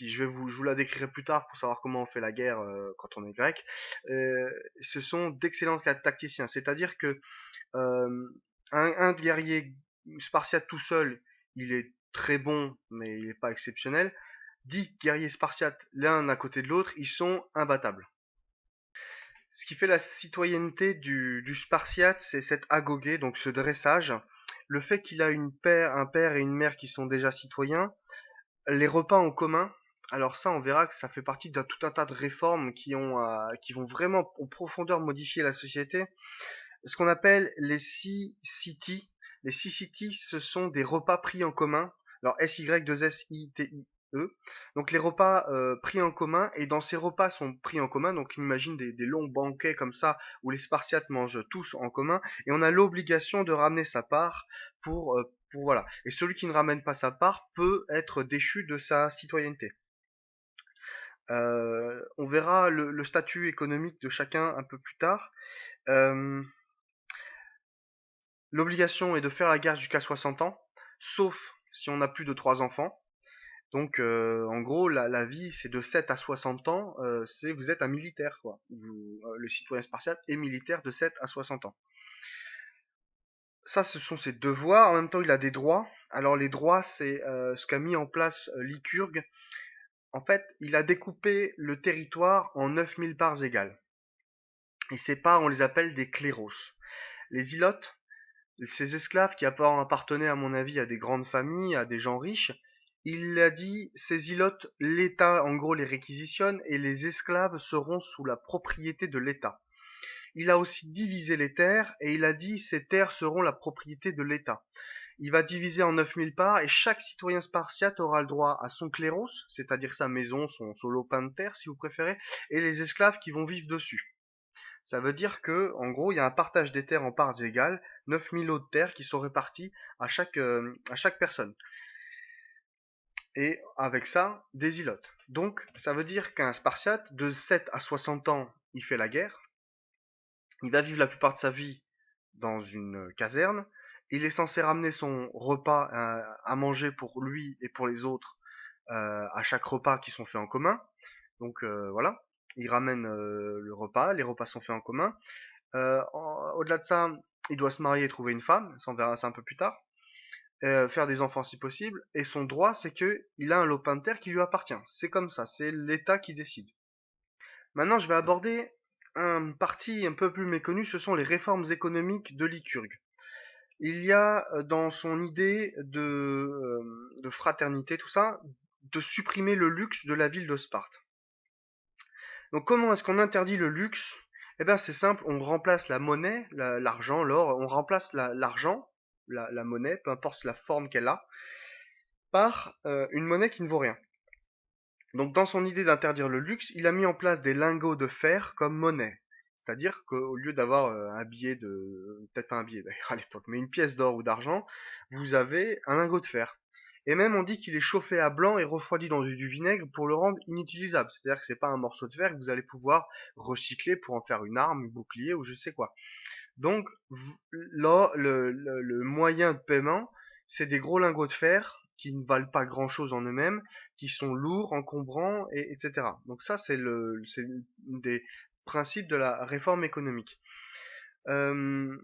je vous la décrirai plus tard pour savoir comment on fait la guerre quand on est grec. Euh, Ce sont d'excellents tacticiens. C'est-à-dire que euh, un guerrier spartiate tout seul, il est très bon, mais il n'est pas exceptionnel. 10 guerriers spartiates l'un à côté de l'autre, ils sont imbattables. Ce qui fait la citoyenneté du Spartiate, c'est cet agogé, donc ce dressage, le fait qu'il a un père et une mère qui sont déjà citoyens, les repas en commun. Alors ça, on verra que ça fait partie d'un tout un tas de réformes qui vont vraiment en profondeur modifier la société. Ce qu'on appelle les six cities. Les six cities, ce sont des repas pris en commun. Alors SY2SITIE. Donc les repas pris en commun, et dans ces repas sont pris en commun, donc imagine des longs banquets comme ça où les Spartiates mangent tous en commun, et on a l'obligation de ramener sa part pour voilà. Et celui qui ne ramène pas sa part peut être déchu de sa citoyenneté. On verra le statut économique de chacun un peu plus tard. Euh, L'obligation est de faire la guerre jusqu'à 60 ans, sauf si on a plus de 3 enfants. Donc, en gros, la vie, c'est de 7 à 60 ans, vous êtes un militaire, quoi. Le citoyen spartiate est militaire de 7 à 60 ans. Ça, ce sont ses devoirs. En même temps, il a des droits. Alors, les droits, c'est ce qu'a mis en place Lycurgue. En fait, il a découpé le territoire en 9000 parts égales. Et ces parts, on les appelle des kléros. Les ilotes, ces esclaves qui appartenaient à mon avis à des grandes familles, à des gens riches, il a dit ces ilotes, l'État en gros les réquisitionne et les esclaves seront sous la propriété de l'État. Il a aussi divisé les terres et il a dit ces terres seront la propriété de l'État. Il va diviser en 9000 parts et chaque citoyen spartiate aura le droit à son kléros, c'est-à-dire sa maison, son lopin de terre si vous préférez, et les esclaves qui vont vivre dessus. Ça veut dire que, en gros, il y a un partage des terres en parts égales, 9000 lots de terres qui sont répartis à chaque personne. Et avec ça, des ilotes. Donc, ça veut dire qu'un Spartiate, de 7 à 60 ans, il fait la guerre. Il va vivre la plupart de sa vie dans une caserne. Il est censé ramener son repas à manger pour lui et pour les autres à chaque repas qui sont faits en commun. Donc voilà, il ramène le repas, les repas sont faits en commun. Au-delà de ça, il doit se marier et trouver une femme, ça on verra ça un peu plus tard, faire des enfants si possible, et son droit c'est que il a un lopin de terre qui lui appartient. C'est comme ça, c'est l'État qui décide. Maintenant, je vais aborder un parti un peu plus méconnu, ce sont les réformes économiques de Lycurgue. Il y a dans son idée de fraternité, tout ça, de supprimer le luxe de la ville de Sparte. Donc comment est-ce qu'on interdit le luxe? Eh bien c'est simple, on remplace la monnaie, l'argent, l'or, on remplace l'argent, la monnaie, peu importe la forme qu'elle a, par une monnaie qui ne vaut rien. Donc dans son idée d'interdire le luxe, il a mis en place des lingots de fer comme monnaie. C'est-à-dire qu'au lieu d'avoir un billet peut-être pas un billet d'ailleurs à l'époque, mais une pièce d'or ou d'argent, vous avez un lingot de fer. Et même on dit qu'il est chauffé à blanc et refroidi dans du vinaigre pour le rendre inutilisable. C'est-à-dire que c'est pas un morceau de fer que vous allez pouvoir recycler pour en faire une arme, un bouclier ou je sais quoi. Donc là, le moyen de paiement, c'est des gros lingots de fer qui ne valent pas grand-chose en eux-mêmes, qui sont lourds, encombrants, etc. Donc ça, c'est une des principes de la réforme économique. Euh,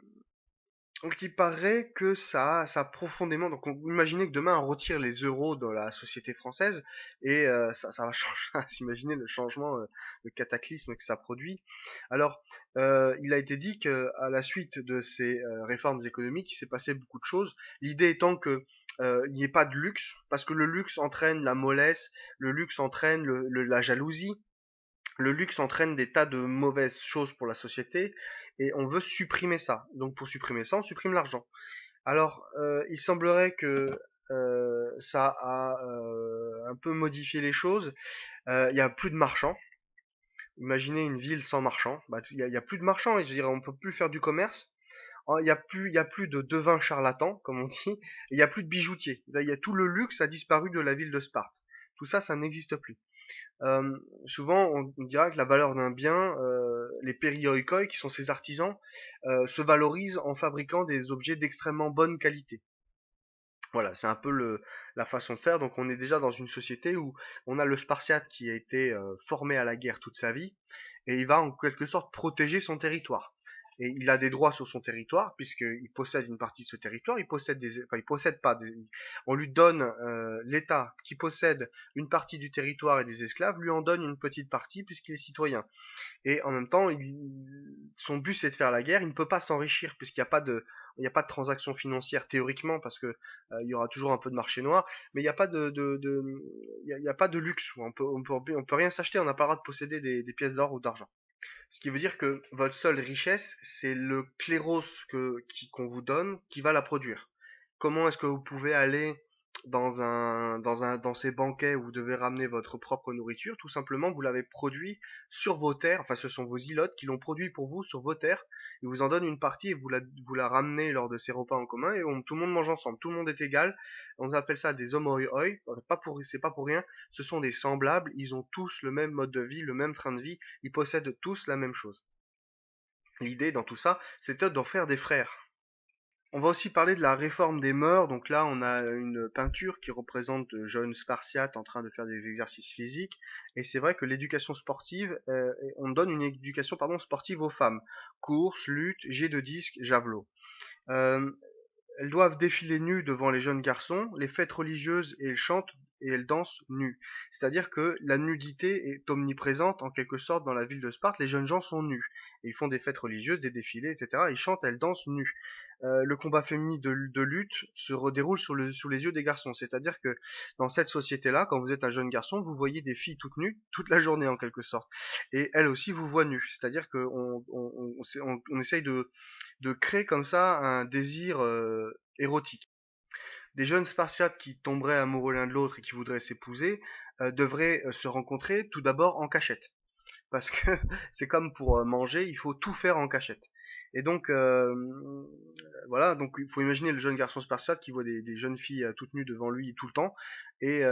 donc il paraît que ça a profondément. Donc imaginez que demain on retire les euros dans la société française et ça va changer. S'imaginer le changement, le cataclysme que ça produit. Alors il a été dit que à la suite de ces réformes économiques, il s'est passé beaucoup de choses. L'idée étant que il n'y ait pas de luxe, parce que le luxe entraîne la mollesse, le luxe entraîne la jalousie, le luxe entraîne des tas de mauvaises choses pour la société et on veut supprimer ça. Donc pour supprimer ça, on supprime l'argent. Alors, il semblerait que ça a un peu modifié les choses. Il y a plus de marchands. Imaginez une ville sans marchands. Bah, il y a plus de marchands, et je dirais, on peut plus faire du commerce. Il y a plus de devins charlatans, comme on dit. Il y a plus de bijoutiers. Là, il y a tout le luxe a disparu de la ville de Sparte. Tout ça, ça n'existe plus. Souvent, on dira que la valeur d'un bien, les périoikoi, qui sont ces artisans, se valorisent en fabriquant des objets d'extrêmement bonne qualité. Voilà, c'est un peu la façon de faire. Donc on est déjà dans une société où on a le Spartiate qui a été formé à la guerre toute sa vie, et il va en quelque sorte protéger son territoire. Et il a des droits sur son territoire, puisqu'il possède une partie de ce territoire, enfin il possède pas, on lui donne, l'État qui possède une partie du territoire et des esclaves, lui en donne une petite partie puisqu'il est citoyen. Et en même temps, son but c'est de faire la guerre. Il ne peut pas s'enrichir puisqu'il n'y a pas il n'y a pas de transaction financière théoriquement parce que il y aura toujours un peu de marché noir, mais il n'y a pas il y a pas de luxe. On peut rien s'acheter. On n'a pas le droit de posséder des pièces d'or ou d'argent. Ce qui veut dire que votre seule richesse, c'est le cléros qu'on vous donne qui va la produire. Comment est-ce que vous pouvez aller dans ces banquets où vous devez ramener votre propre nourriture? Tout simplement, vous l'avez produit sur vos terres, enfin ce sont vos ilotes qui l'ont produit pour vous sur vos terres, ils vous en donnent une partie et vous la ramenez lors de ces repas en commun et tout le monde mange ensemble, tout le monde est égal, on appelle ça des homoi, c'est pas pour rien, ce sont des semblables, ils ont tous le même mode de vie, le même train de vie, ils possèdent tous la même chose. L'idée dans tout ça, c'était d'en faire des frères. On va aussi parler de la réforme des mœurs. Donc là, on a une peinture qui représente de jeunes Spartiates en train de faire des exercices physiques. Et c'est vrai que l'éducation sportive, on donne une éducation pardon, sportive aux femmes. Course, lutte, jet de disque, javelot. Euh, Elles doivent défiler nues devant les jeunes garçons, les fêtes religieuses et elles chantent et elles dansent nues. C'est-à-dire que la nudité est omniprésente en quelque sorte dans la ville de Sparte. Les jeunes gens sont nus. Et ils font des fêtes religieuses, des défilés, etc. Ils chantent, elles dansent nues. Le combat féminin de lutte déroule sous les yeux des garçons. C'est-à-dire que dans cette société-là, quand vous êtes un jeune garçon, vous voyez des filles toutes nues toute la journée en quelque sorte. Et elles aussi vous voient nus. C'est-à-dire qu'on essaye de créer comme ça un désir érotique. Des jeunes Spartiates qui tomberaient amoureux l'un de l'autre et qui voudraient s'épouser devraient se rencontrer tout d'abord en cachette. Parce que c'est comme pour manger, il faut tout faire en cachette. Et donc voilà, donc il faut imaginer le jeune garçon spartiate qui voit des jeunes filles toutes nues devant lui tout le temps, et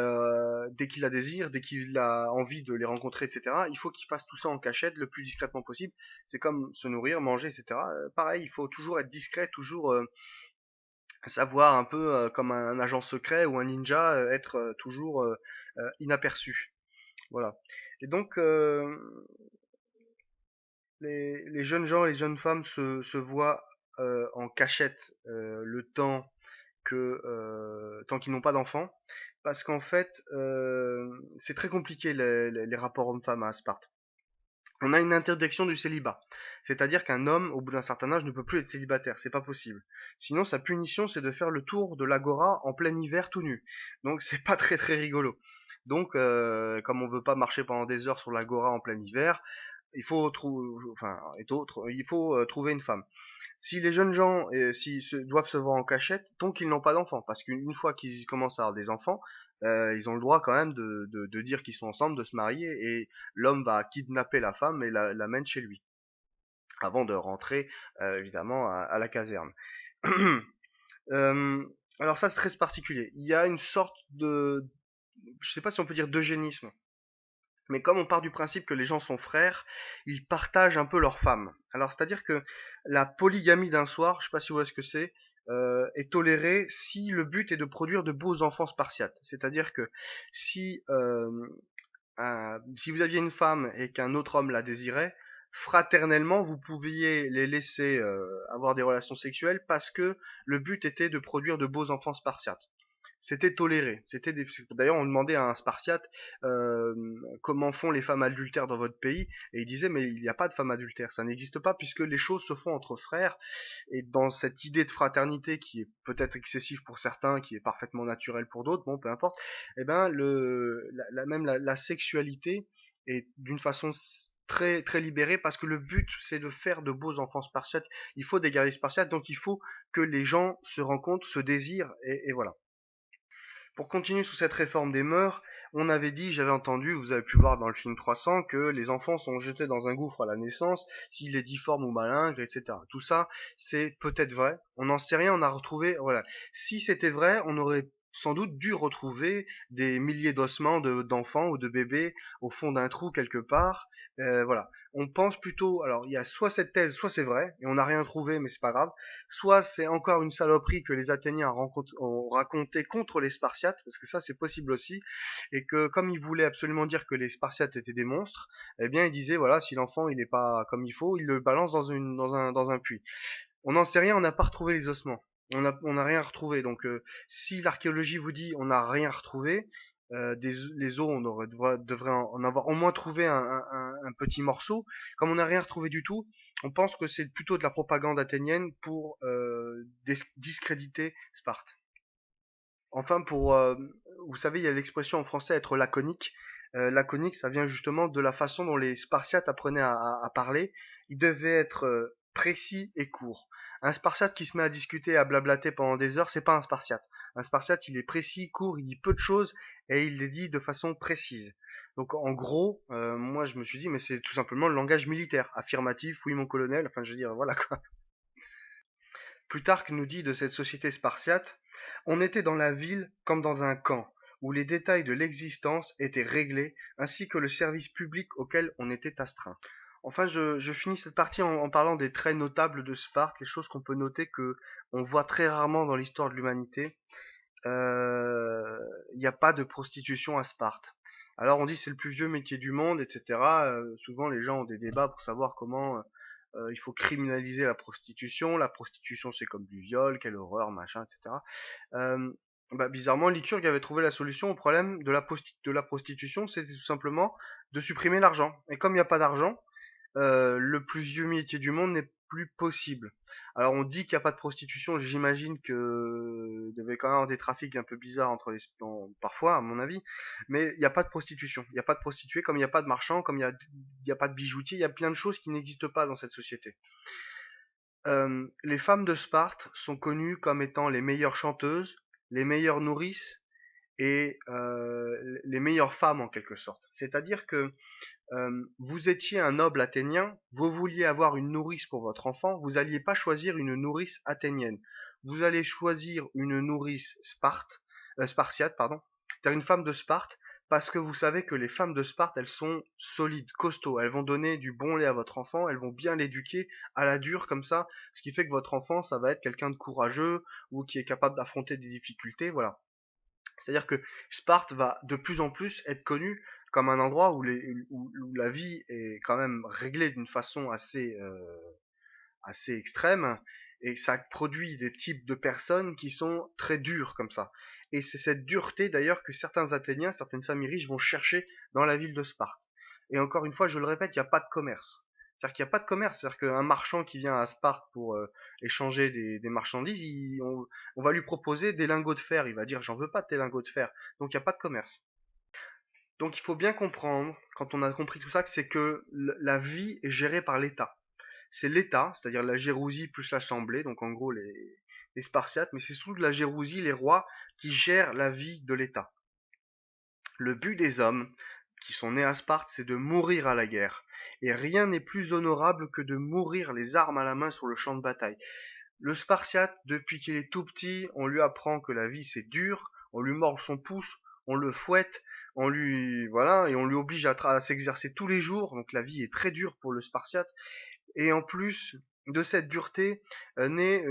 dès qu'il a désir, dès qu'il a envie de les rencontrer, etc., il faut qu'il fasse tout ça en cachette le plus discrètement possible. C'est comme se nourrir, manger, etc. Pareil, il faut toujours être discret, toujours savoir un peu comme un agent secret ou un ninja, être toujours inaperçu. Voilà. Et donc les jeunes gens et les jeunes femmes se voient en cachette le temps tant qu'ils n'ont pas d'enfants, parce qu'en fait c'est très compliqué les rapports hommes-femmes à Sparte. On a une interdiction du célibat, c'est-à-dire qu'un homme au bout d'un certain âge ne peut plus être célibataire, c'est pas possible. Sinon sa punition c'est de faire le tour de l'agora en plein hiver tout nu. Donc c'est pas très très rigolo. Donc comme on veut pas marcher pendant des heures sur l'agora en plein hiver, il faut trouver une femme. Si les jeunes gens doivent se voir en cachette, tant qu'ils n'ont pas d'enfants, parce qu'une fois qu'ils commencent à avoir des enfants, ils ont le droit quand même de dire qu'ils sont ensemble, de se marier, et l'homme va kidnapper la femme et l'amène chez lui, avant de rentrer évidemment à la caserne. Euh, alors ça c'est très particulier. Il y a une sorte je sais pas si on peut dire d'eugénisme. Mais comme on part du principe que les gens sont frères, ils partagent un peu leurs femmes. Alors, c'est-à-dire que la polygamie d'un soir, je sais pas si vous voyez ce que c'est, est tolérée si le but est de produire de beaux enfants spartiates. C'est-à-dire que si, si vous aviez une femme et qu'un autre homme la désirait, fraternellement, vous pouviez les laisser avoir des relations sexuelles parce que le but était de produire de beaux enfants spartiates. C'était toléré. D'ailleurs, on demandait à un Spartiate comment font les femmes adultères dans votre pays, et il disait mais il n'y a pas de femmes adultères, ça n'existe pas puisque les choses se font entre frères. Et dans cette idée de fraternité qui est peut-être excessive pour certains, qui est parfaitement naturelle pour d'autres, bon, peu importe. Eh ben même la sexualité est d'une façon très très libérée parce que le but c'est de faire de beaux enfants spartiates. Il faut des guerriers spartiates, donc il faut que les gens se rencontrent, se désirent et voilà. Pour continuer sous cette réforme des mœurs, on avait dit, j'avais entendu, vous avez pu voir dans le film 300, que les enfants sont jetés dans un gouffre à la naissance, s'il est difforme ou malingre, etc. Tout ça, c'est peut-être vrai. On n'en sait rien, on a retrouvé, voilà. Si c'était vrai, on aurait sans doute dû retrouver des milliers d'ossements d'enfants ou de bébés au fond d'un trou quelque part. Voilà. On pense plutôt, alors il y a soit cette thèse, soit c'est vrai, et on n'a rien trouvé, mais c'est pas grave. Soit c'est encore une saloperie que les Athéniens ont raconté contre les Spartiates, parce que ça c'est possible aussi, et que comme ils voulaient absolument dire que les Spartiates étaient des monstres, eh bien ils disaient voilà, si l'enfant il n'est pas comme il faut, il le balance dans un puits. On n'en sait rien, on n'a pas retrouvé les ossements. On n'a rien retrouvé. Donc si l'archéologie vous dit on n'a rien retrouvé, les os devrait en avoir au moins trouvé un petit morceau. Comme on n'a rien retrouvé du tout, on pense que c'est plutôt de la propagande athénienne pour discréditer Sparte. Enfin, vous savez, il y a l'expression en français être laconique. Laconique, ça vient justement de la façon dont les Spartiates apprenaient à parler. Ils devaient être précis et courts. Un Spartiate qui se met à discuter, à blablater pendant des heures, c'est pas un Spartiate. Un Spartiate, il est précis, court, il dit peu de choses et il les dit de façon précise. Donc en gros, moi je me suis dit, mais c'est tout simplement le langage militaire. Affirmatif, oui mon colonel, enfin je veux dire, voilà quoi. Plutarque nous dit de cette société spartiate: on était dans la ville comme dans un camp, où les détails de l'existence étaient réglés, ainsi que le service public auquel on était astreint. Enfin, je finis cette partie en parlant des traits notables de Sparte, les choses qu'on peut noter que on voit très rarement dans l'histoire de l'humanité. Il n'y a pas de prostitution à Sparte. Alors on dit c'est le plus vieux métier du monde, etc. Souvent les gens ont des débats pour savoir comment il faut criminaliser la prostitution. La prostitution c'est comme du viol, quelle horreur, machin, etc. Euh, Bizarrement, Lycurgue avait trouvé la solution au problème de la prostitution, c'était tout simplement de supprimer l'argent. Et comme il n'y a pas d'argent, le plus vieux métier du monde n'est plus possible. Alors on dit qu'il n'y a pas de prostitution, j'imagine que il devait quand même avoir des trafics un peu bizarres entre parfois à mon avis, mais il n'y a pas de prostitution, il n'y a pas de prostituées, comme il n'y a pas de marchands, comme il y a pas de bijoutiers, il y a plein de choses qui n'existent pas dans cette société. Les femmes de Sparte sont connues comme étant les meilleures chanteuses, les meilleures nourrices et les meilleures femmes en quelque sorte. C'est-à-dire que vous étiez un noble athénien, vous vouliez avoir une nourrice pour votre enfant, vous alliez pas choisir une nourrice athénienne. Vous allez choisir une nourrice spartiate, pardon, c'est-à-dire une femme de Sparte, parce que vous savez que les femmes de Sparte, elles sont solides, costauds, elles vont donner du bon lait à votre enfant, elles vont bien l'éduquer à la dure comme ça, ce qui fait que votre enfant, ça va être quelqu'un de courageux ou qui est capable d'affronter des difficultés, voilà. C'est-à-dire que Sparte va de plus en plus être connue comme un endroit où la vie est quand même réglée d'une façon assez extrême, et ça produit des types de personnes qui sont très dures comme ça. Et c'est cette dureté d'ailleurs que certains Athéniens, certaines familles riches vont chercher dans la ville de Sparte. Et encore une fois, je le répète, il n'y a pas de commerce. C'est-à-dire qu'il n'y a pas de commerce. C'est-à-dire qu'un marchand qui vient à Sparte pour échanger des marchandises, on va lui proposer des lingots de fer. Il va dire, j'en veux pas de tes lingots de fer. Donc il n'y a pas de commerce. Donc il faut bien comprendre, quand on a compris tout ça, que c'est que la vie est gérée par l'État. C'est l'État, c'est-à-dire la Gérousie plus l'Assemblée, donc en gros les Spartiates, mais c'est sous la Gérousie, les rois, qui gèrent la vie de l'État. Le but des hommes qui sont nés à Sparte, c'est de mourir à la guerre. Et rien n'est plus honorable que de mourir les armes à la main sur le champ de bataille. Le Spartiate, depuis qu'il est tout petit, on lui apprend que la vie c'est dur, on lui mord son pouce, on le fouette, voilà, et on lui oblige à s'exercer tous les jours. Donc la vie est très dure pour le Spartiate. Et en plus de cette dureté, naît,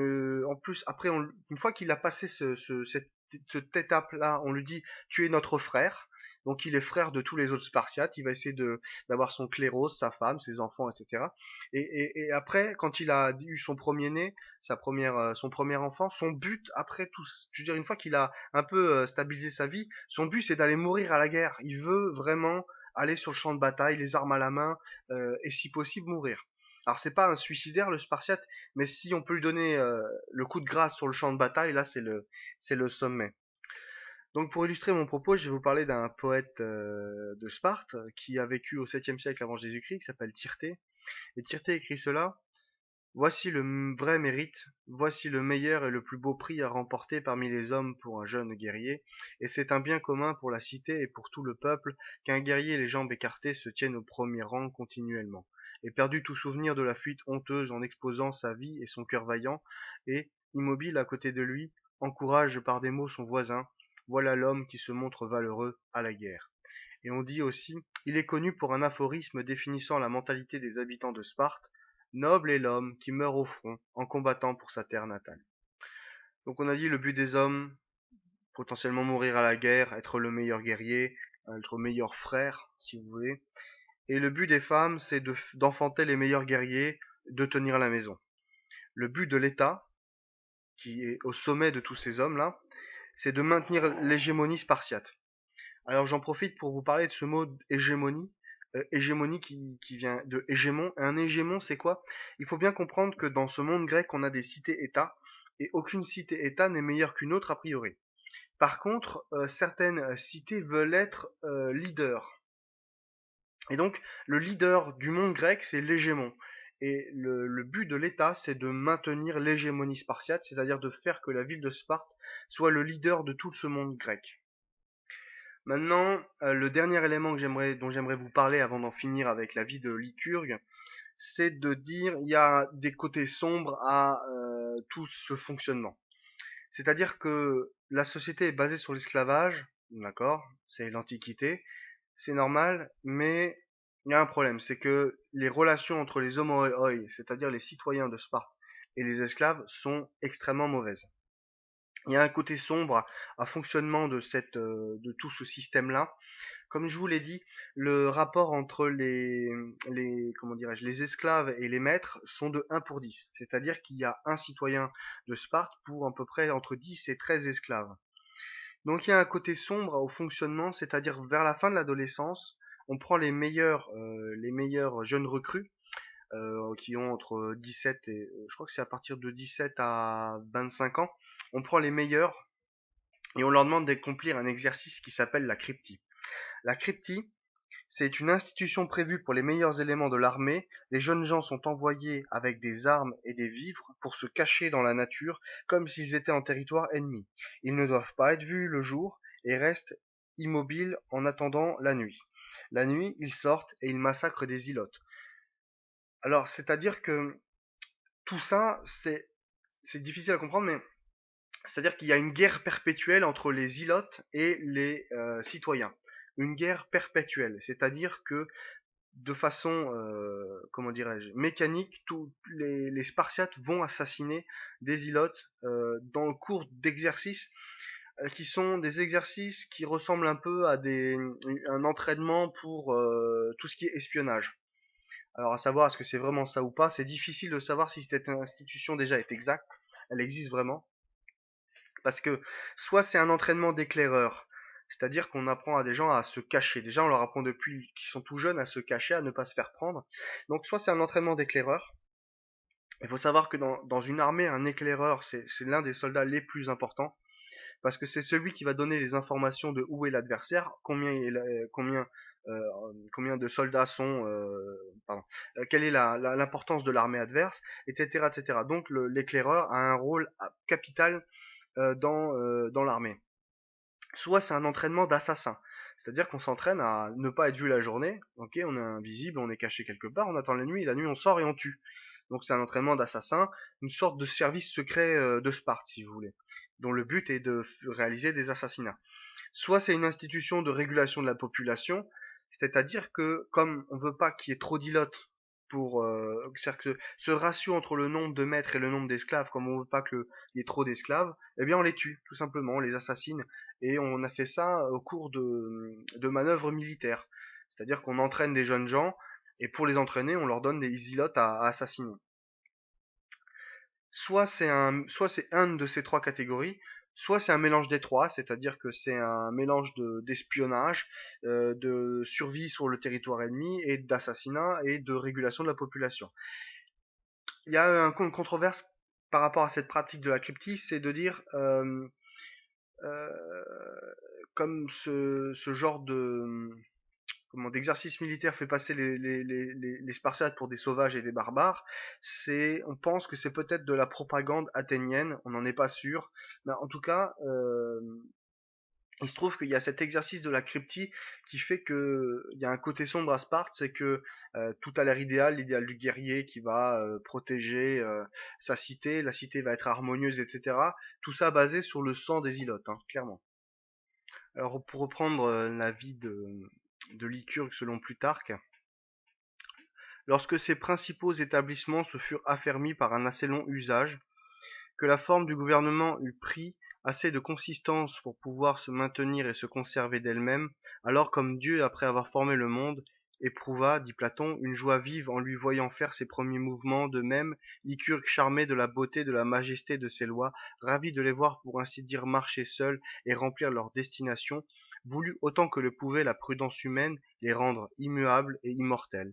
en plus, après, une fois qu'il a passé cette étape-là, on lui dit, tu es notre frère. Donc il est frère de tous les autres Spartiates. Il va essayer d'avoir son cléros, sa femme, ses enfants, etc. Et après, quand il a eu son premier-né, son premier enfant, son but après tout, je veux dire, une fois qu'il a un peu stabilisé sa vie, son but c'est d'aller mourir à la guerre. Il veut vraiment aller sur le champ de bataille, les armes à la main, et si possible mourir. Alors c'est pas un suicidaire le Spartiate, mais si on peut lui donner le coup de grâce sur le champ de bataille, là c'est le sommet. Donc pour illustrer mon propos, je vais vous parler d'un poète de Sparte qui a vécu au 7e siècle avant Jésus-Christ, qui s'appelle Tirtée. Et Tirtée écrit cela: Voici le vrai mérite, voici le meilleur et le plus beau prix à remporter parmi les hommes pour un jeune guerrier, et c'est un bien commun pour la cité et pour tout le peuple qu'un guerrier les jambes écartées se tienne au premier rang continuellement, et perdu tout souvenir de la fuite honteuse en exposant sa vie et son cœur vaillant, et, immobile à côté de lui, encourage par des mots son voisin, voilà l'homme qui se montre valeureux à la guerre. Et on dit aussi, il est connu pour un aphorisme définissant la mentalité des habitants de Sparte, noble est l'homme qui meurt au front en combattant pour sa terre natale. Donc on a dit le but des hommes, potentiellement mourir à la guerre, être le meilleur guerrier, être le meilleur frère, si vous voulez. Et le but des femmes, c'est d'enfanter les meilleurs guerriers, de tenir la maison. Le but de l'État, qui est au sommet de tous ces hommes-là, c'est de maintenir l'hégémonie spartiate. Alors j'en profite pour vous parler de ce mot hégémonie. Hégémonie qui vient de hégémon. Un hégémon, c'est quoi? Il faut bien comprendre que dans ce monde grec, on a des cités-États, et aucune cité-État n'est meilleure qu'une autre a priori. Par contre, certaines cités veulent être leaders. Et donc, le leader du monde grec, c'est l'hégémon. Et le but de l'État, c'est de maintenir l'hégémonie spartiate, c'est-à-dire de faire que la ville de Sparte soit le leader de tout ce monde grec. Maintenant, le dernier élément dont j'aimerais vous parler avant d'en finir avec la vie de Lycurgue, c'est de dire il y a des côtés sombres à tout ce fonctionnement. C'est-à-dire que la société est basée sur l'esclavage, d'accord, c'est l'Antiquité, c'est normal, mais il y a un problème, c'est que les relations entre les homoi, c'est-à-dire les citoyens de Sparte, et les esclaves sont extrêmement mauvaises. Il y a un côté sombre à fonctionnement de tout ce système-là. Comme je vous l'ai dit, le rapport entre comment dirais-je, les esclaves et les maîtres sont de 1 pour 10. C'est-à-dire qu'il y a un citoyen de Sparte pour à peu près entre 10 et 13 esclaves. Donc il y a un côté sombre au fonctionnement, c'est-à-dire vers la fin de l'adolescence, on prend les meilleurs jeunes recrues qui ont entre 17 et je crois que c'est à partir de 17 à 25 ans. On prend les meilleurs et on leur demande d'accomplir un exercice qui s'appelle la cryptie. La cryptie, c'est une institution prévue pour les meilleurs éléments de l'armée. Les jeunes gens sont envoyés avec des armes et des vivres pour se cacher dans la nature comme s'ils étaient en territoire ennemi. Ils ne doivent pas être vus le jour et restent immobiles en attendant la nuit. La nuit, ils sortent et ils massacrent des ilotes. Alors, c'est-à-dire que tout ça, c'est difficile à comprendre, mais c'est-à-dire qu'il y a une guerre perpétuelle entre les ilotes et les citoyens. Une guerre perpétuelle, c'est-à-dire que de façon, comment dirais-je, mécanique, tous les Spartiates vont assassiner des ilotes dans le cours d'exercices qui sont des exercices qui ressemblent un peu à un entraînement pour tout ce qui est espionnage. Alors à savoir est-ce que c'est vraiment ça ou pas, c'est difficile de savoir si cette institution déjà est exacte, elle existe vraiment, parce que soit c'est un entraînement d'éclaireur, c'est-à-dire qu'on apprend à des gens à se cacher. Déjà, on leur apprend depuis qu'ils sont tout jeunes à se cacher, à ne pas se faire prendre. Donc, soit c'est un entraînement d'éclaireur. Il faut savoir que dans une armée, un éclaireur, c'est l'un des soldats les plus importants, parce que c'est celui qui va donner les informations de où est l'adversaire, euh, combien de soldats sont, pardon, quelle est l'importance de l'armée adverse, etc., etc. Donc, l'éclaireur a un rôle capital dans l'armée. Soit c'est un entraînement d'assassin, c'est-à-dire qu'on s'entraîne à ne pas être vu la journée, ok, on est invisible, on est caché quelque part, on attend la nuit on sort et on tue. Donc c'est un entraînement d'assassin, une sorte de service secret de Sparte si vous voulez, dont le but est de réaliser des assassinats. Soit c'est une institution de régulation de la population, c'est-à-dire que comme on veut pas qu'il y ait trop d'ilotes c'est-à-dire que ce ratio entre le nombre de maîtres et le nombre d'esclaves, comme on veut pas qu'il y ait trop d'esclaves, eh bien on les tue, tout simplement, on les assassine. Et on a fait ça au cours de manœuvres militaires. C'est-à-dire qu'on entraîne des jeunes gens, et pour les entraîner, on leur donne des ilotes à assassiner. Soit c'est une de ces trois catégories, soit c'est un mélange des trois, c'est-à-dire que c'est un mélange d'espionnage, de survie sur le territoire ennemi et d'assassinat et de régulation de la population. Il y a une controverse par rapport à cette pratique de la cryptie, c'est de dire euh, comme ce genre d'exercice militaire fait passer les Spartiates pour des sauvages et des barbares, on pense que c'est peut-être de la propagande athénienne, on n'en est pas sûr, mais en tout cas, il se trouve qu'il y a cet exercice de la cryptie qui fait que il y a un côté sombre à Sparte, c'est que tout a l'air idéal, l'idéal du guerrier qui va protéger sa cité, la cité va être harmonieuse, etc. Tout ça basé sur le sang des ilotes, hein, clairement. Alors pour reprendre la vie de Lycurgue selon Plutarque, lorsque ces principaux établissements se furent affermis par un assez long usage, que la forme du gouvernement eut pris assez de consistance pour pouvoir se maintenir et se conserver d'elle-même, alors comme Dieu, après avoir formé le monde, éprouva, dit Platon, une joie vive en lui voyant faire ses premiers mouvements, de même, Lycurgue, charmé de la beauté, de la majesté de ses lois, ravi de les voir pour ainsi dire marcher seuls et remplir leur destination, voulut autant que le pouvait la prudence humaine les rendre immuables et immortels.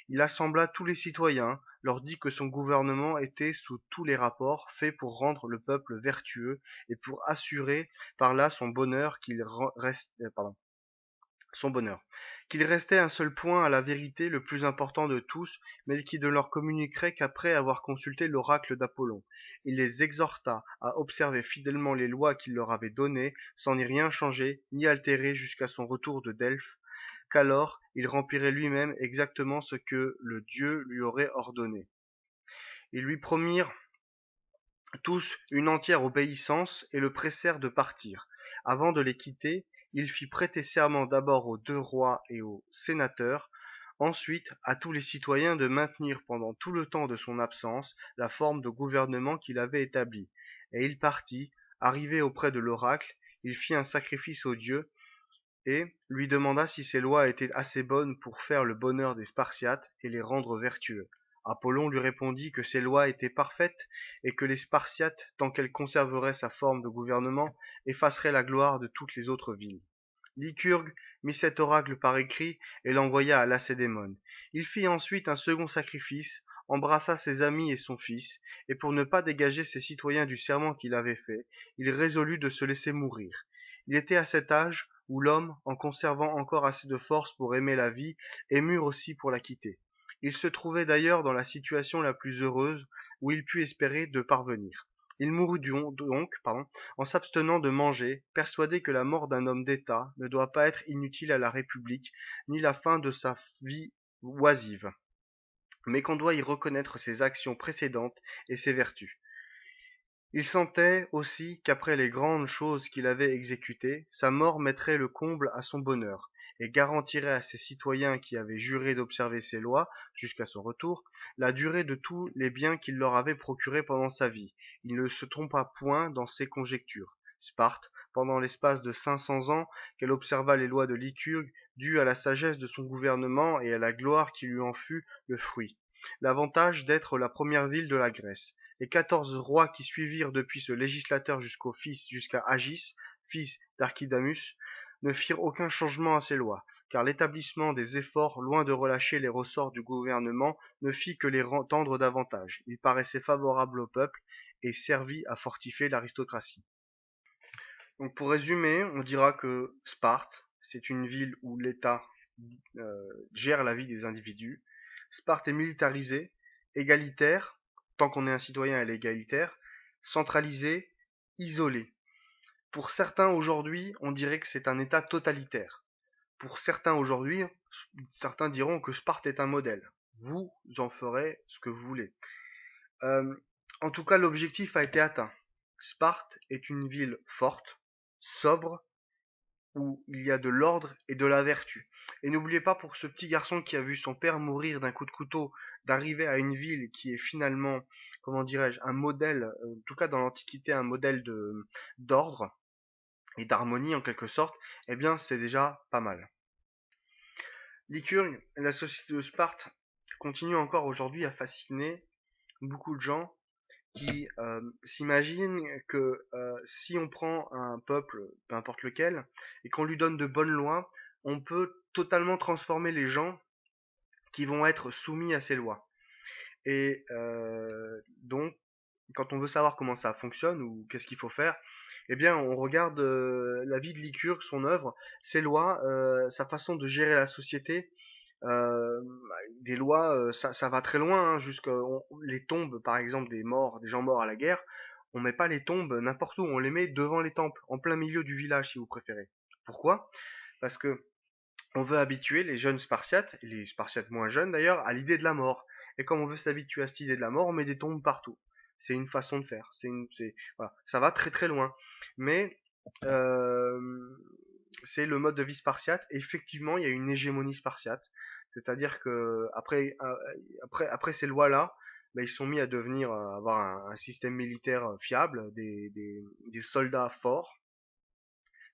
Il assembla tous les citoyens, leur dit que son gouvernement était sous tous les rapports fait pour rendre le peuple vertueux et pour assurer par là son bonheur son bonheur. Qu'il restait un seul point à la vérité le plus important de tous, mais qui ne leur communiquerait qu'après avoir consulté l'oracle d'Apollon. Il les exhorta à observer fidèlement les lois qu'il leur avait données, sans y rien changer ni altérer jusqu'à son retour de Delphes, qu'alors il remplirait lui-même exactement ce que le Dieu lui aurait ordonné. Ils lui promirent tous une entière obéissance et le pressèrent de partir. Avant de les quitter, il fit prêter serment d'abord aux 2 rois et aux sénateurs, ensuite à tous les citoyens de maintenir pendant tout le temps de son absence la forme de gouvernement qu'il avait établie. Et il partit, arrivé auprès de l'oracle, il fit un sacrifice aux dieux, et lui demanda si ces lois étaient assez bonnes pour faire le bonheur des Spartiates et les rendre vertueux. Apollon lui répondit que ces lois étaient parfaites et que les Spartiates, tant qu'elles conserveraient sa forme de gouvernement, effaceraient la gloire de toutes les autres villes. Lycurgue mit cet oracle par écrit et l'envoya à Lacédémone. Il fit ensuite un second sacrifice, embrassa ses amis et son fils, et pour ne pas dégager ses citoyens du serment qu'il avait fait, il résolut de se laisser mourir. Il était à cet âge où l'homme, en conservant encore assez de force pour aimer la vie, est mûr aussi pour la quitter. Il se trouvait d'ailleurs dans la situation la plus heureuse où il put espérer de parvenir. Il mourut en s'abstenant de manger, persuadé que la mort d'un homme d'État ne doit pas être inutile à la République, ni la fin de sa vie oisive, mais qu'on doit y reconnaître ses actions précédentes et ses vertus. Il sentait aussi qu'après les grandes choses qu'il avait exécutées, sa mort mettrait le comble à son bonheur, et garantirait à ses citoyens qui avaient juré d'observer ses lois, jusqu'à son retour, la durée de tous les biens qu'il leur avait procurés pendant sa vie. Il ne se trompa point dans ses conjectures. Sparte, pendant l'espace de 500 ans qu'elle observa les lois de Lycurgue, dut à la sagesse de son gouvernement et à la gloire qui lui en fut le fruit, l'avantage d'être la première ville de la Grèce. Les 14 rois qui suivirent depuis ce législateur jusqu'à Agis, fils d'Archidamus, ne firent aucun changement à ces lois, car l'établissement des efforts, loin de relâcher les ressorts du gouvernement, ne fit que les tendre davantage. Il paraissait favorable au peuple et servit à fortifier l'aristocratie. Donc pour résumer, on dira que Sparte, c'est une ville où l'État gère la vie des individus. Sparte est militarisée, égalitaire, tant qu'on est un citoyen elle est égalitaire, centralisée, isolée. Pour certains aujourd'hui, on dirait que c'est un État totalitaire. Pour certains aujourd'hui, certains diront que Sparte est un modèle. Vous en ferez ce que vous voulez. Euh, en tout cas, l'objectif a été atteint. Sparte est une ville forte, sobre, où il y a de l'ordre et de la vertu. Et n'oubliez pas, pour ce petit garçon qui a vu son père mourir d'un coup de couteau, d'arriver à une ville qui est finalement, comment dirais-je, un modèle, en tout cas dans l'Antiquité, un modèle d'ordre et d'harmonie en quelque sorte, eh bien c'est déjà pas mal. Lycurgue, la société de Sparte, continue encore aujourd'hui à fasciner beaucoup de gens qui s'imaginent que si on prend un peuple, peu importe lequel, et qu'on lui donne de bonnes lois, on peut totalement transformer les gens qui vont être soumis à ces lois. Et donc, quand on veut savoir comment ça fonctionne ou qu'est-ce qu'il faut faire, Eh bien, on regarde la vie de Lycurgue, son œuvre, ses lois, sa façon de gérer la société. Des lois, ça va très loin, hein, les tombes, par exemple, des morts, des gens morts à la guerre. On met pas les tombes n'importe où, on les met devant les temples, en plein milieu du village, si vous préférez. Pourquoi? Parce que on veut habituer les jeunes Spartiates, et les Spartiates moins jeunes d'ailleurs, à l'idée de la mort. Et comme on veut s'habituer à cette idée de la mort, on met des tombes partout. C'est une façon de faire. Voilà. Ça va très très loin. Mais euh, c'est le mode de vie spartiate. Et effectivement, il y a une hégémonie spartiate. C'est-à-dire que après ces lois-là, ben, ils sont mis à devenir, avoir un système militaire fiable, des soldats forts,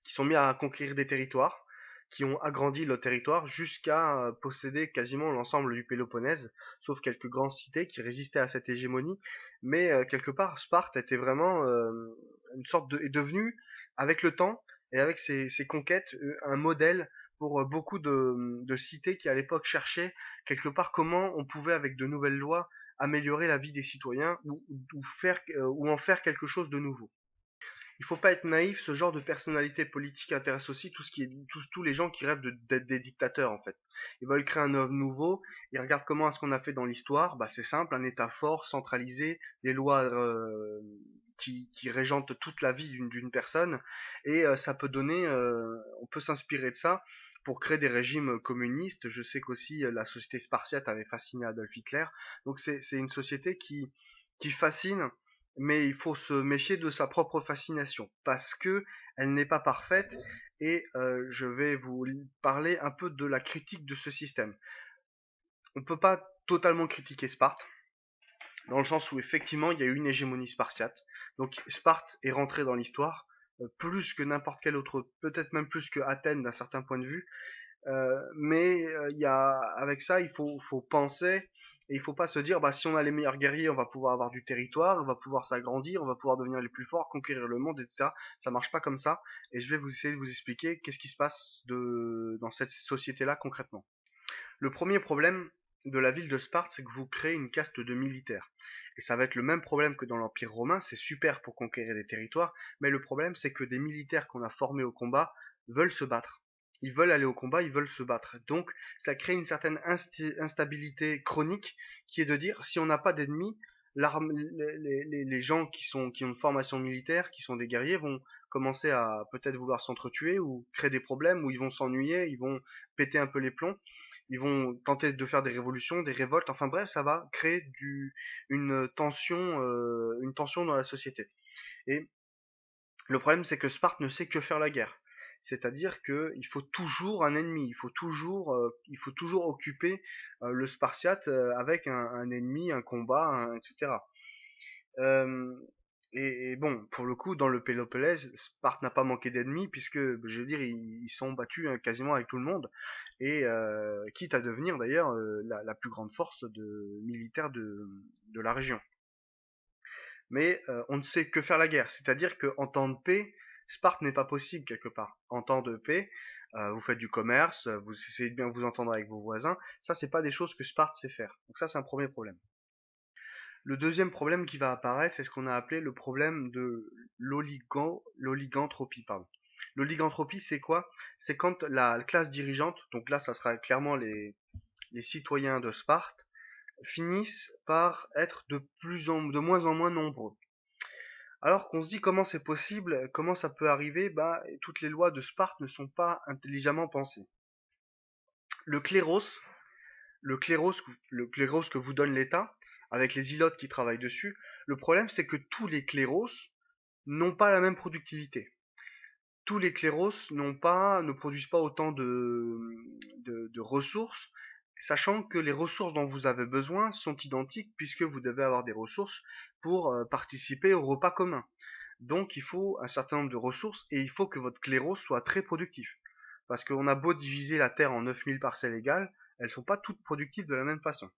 qui sont mis à conquérir des territoires, qui ont agrandi le territoire jusqu'à posséder quasiment l'ensemble du Péloponnèse, sauf quelques grandes cités qui résistaient à cette hégémonie. Mais quelque part, Sparte était vraiment est devenue, avec le temps et avec ses conquêtes, un modèle pour beaucoup de cités qui à l'époque cherchaient quelque part comment on pouvait, avec de nouvelles lois, améliorer la vie des citoyens ou en faire quelque chose de nouveau. Il faut pas être naïf, ce genre de personnalité politique intéresse aussi tous les gens qui rêvent d'être des dictateurs en fait. Ils veulent créer un homme nouveau, ils regardent comment est-ce qu'on a fait dans l'histoire, bah c'est simple, un état fort, centralisé, des lois qui régentent toute la vie d'une personne, et ça peut donner, on peut s'inspirer de ça pour créer des régimes communistes. Je sais qu'aussi la société spartiate avait fasciné Adolf Hitler, donc c'est une société qui fascine, mais il faut se méfier de sa propre fascination parce que elle n'est pas parfaite, et je vais vous parler un peu de la critique de ce système. On ne peut pas totalement critiquer Sparte dans le sens où effectivement il y a eu une hégémonie spartiate. Donc Sparte est rentrée dans l'histoire plus que n'importe quel autre, peut-être même plus que Athènes d'un certain point de vue. Mais avec ça, faut penser, et il faut pas se dire, bah, si on a les meilleurs guerriers, on va pouvoir avoir du territoire, on va pouvoir s'agrandir, on va pouvoir devenir les plus forts, conquérir le monde, etc. Ça marche pas comme ça. Et je vais essayer de vous expliquer qu'est-ce qui se passe dans cette société-là concrètement. Le premier problème de la ville de Sparte, c'est que vous créez une caste de militaires. Et ça va être le même problème que dans l'Empire romain, c'est super pour conquérir des territoires, mais le problème c'est que des militaires qu'on a formés au combat veulent se battre. Ils veulent aller au combat, ils veulent se battre. Donc ça crée une certaine instabilité chronique, qui est de dire, si on n'a pas d'ennemis, les gens qui ont une formation militaire, qui sont des guerriers, vont commencer à peut-être vouloir s'entretuer ou créer des problèmes, ou ils vont s'ennuyer, ils vont péter un peu les plombs, ils vont tenter de faire des révolutions, des révoltes, enfin bref, ça va créer une tension dans la société. Et le problème, c'est que Sparte ne sait que faire la guerre. C'est-à-dire qu'il faut toujours un ennemi, il faut toujours occuper le Spartiate avec un ennemi, un combat, etc. Euh, et bon, pour le coup, dans le Péloponnèse, Sparte n'a pas manqué d'ennemis, puisque, je veux dire, ils sont battus quasiment avec tout le monde, et quitte à devenir d'ailleurs la plus grande force militaire de la région. Mais on ne sait que faire la guerre, c'est-à-dire qu'en temps de paix, Sparte n'est pas possible quelque part. En temps de paix, vous faites du commerce, vous essayez de bien vous entendre avec vos voisins, ça c'est pas des choses que Sparte sait faire. Donc ça c'est un premier problème. Le deuxième problème qui va apparaître, c'est ce qu'on a appelé le problème de l'oligantropie, pardon. L'oligantropie, c'est quoi? C'est quand la classe dirigeante, donc là, ça sera clairement les citoyens de Sparte, finissent par être de moins en moins nombreux. Alors qu'on se dit comment c'est possible, comment ça peut arriver, bah, toutes les lois de Sparte ne sont pas intelligemment pensées. Le cléros, le cléros, le cléros que vous donne l'État, avec les ilotes qui travaillent dessus, le problème c'est que tous les cléros n'ont pas la même productivité. Tous les cléros ne produisent pas autant de ressources, sachant que les ressources dont vous avez besoin sont identiques, puisque vous devez avoir des ressources pour participer au repas commun. Donc il faut un certain nombre de ressources, et il faut que votre cléros soit très productif. Parce qu'on a beau diviser la terre en 9000 parcelles égales, elles ne sont pas toutes productives de la même façon.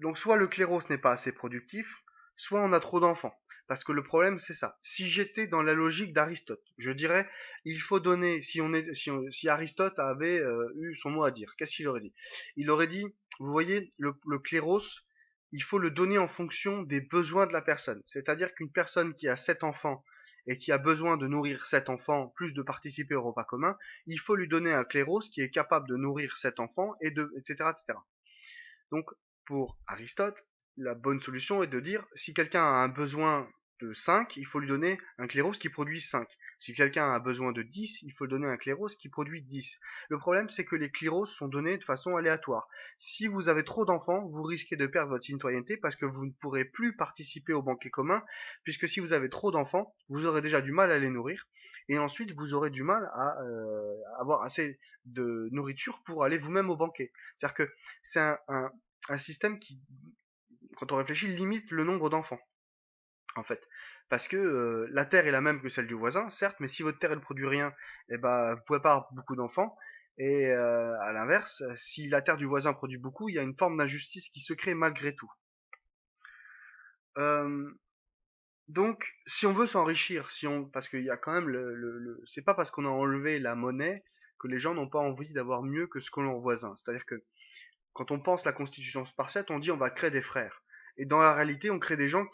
Donc soit le cléros n'est pas assez productif, soit on a trop d'enfants. Parce que le problème c'est ça. Si j'étais dans la logique d'Aristote, je dirais il faut donner, si Aristote avait eu son mot à dire, qu'est-ce qu'il aurait dit? Il aurait dit, vous voyez, le cléros, il faut le donner en fonction des besoins de la personne. C'est-à-dire qu'une personne qui a 7 enfants et qui a besoin de nourrir 7 enfants, plus de participer au repas commun, il faut lui donner un cléros qui est capable de nourrir 7 enfants, etc., etc. Donc, pour Aristote, la bonne solution est de dire, si quelqu'un a un besoin de 5, il faut lui donner un cléros qui produit 5. Si quelqu'un a besoin de 10, il faut lui donner un cléros qui produit 10. Le problème, c'est que les cléros sont donnés de façon aléatoire. Si vous avez trop d'enfants, vous risquez de perdre votre citoyenneté parce que vous ne pourrez plus participer au banquet commun, puisque si vous avez trop d'enfants, vous aurez déjà du mal à les nourrir, et ensuite vous aurez du mal à avoir assez de nourriture pour aller vous-même au banquet. C'est-à-dire que c'est un système qui, quand on réfléchit, limite le nombre d'enfants, en fait. Parce que la terre est la même que celle du voisin, certes, mais si votre terre elle produit rien, eh ben vous pouvez pas avoir beaucoup d'enfants. Et à l'inverse, si la terre du voisin produit beaucoup, il y a une forme d'injustice qui se crée malgré tout. Euh, donc, si on veut s'enrichir, parce qu'il y a quand même c'est pas parce qu'on a enlevé la monnaie que les gens n'ont pas envie d'avoir mieux que ce que leur voisin. C'est-à-dire que quand on pense la constitution spartiate, on dit on va créer des frères. Et dans la réalité, on crée des gens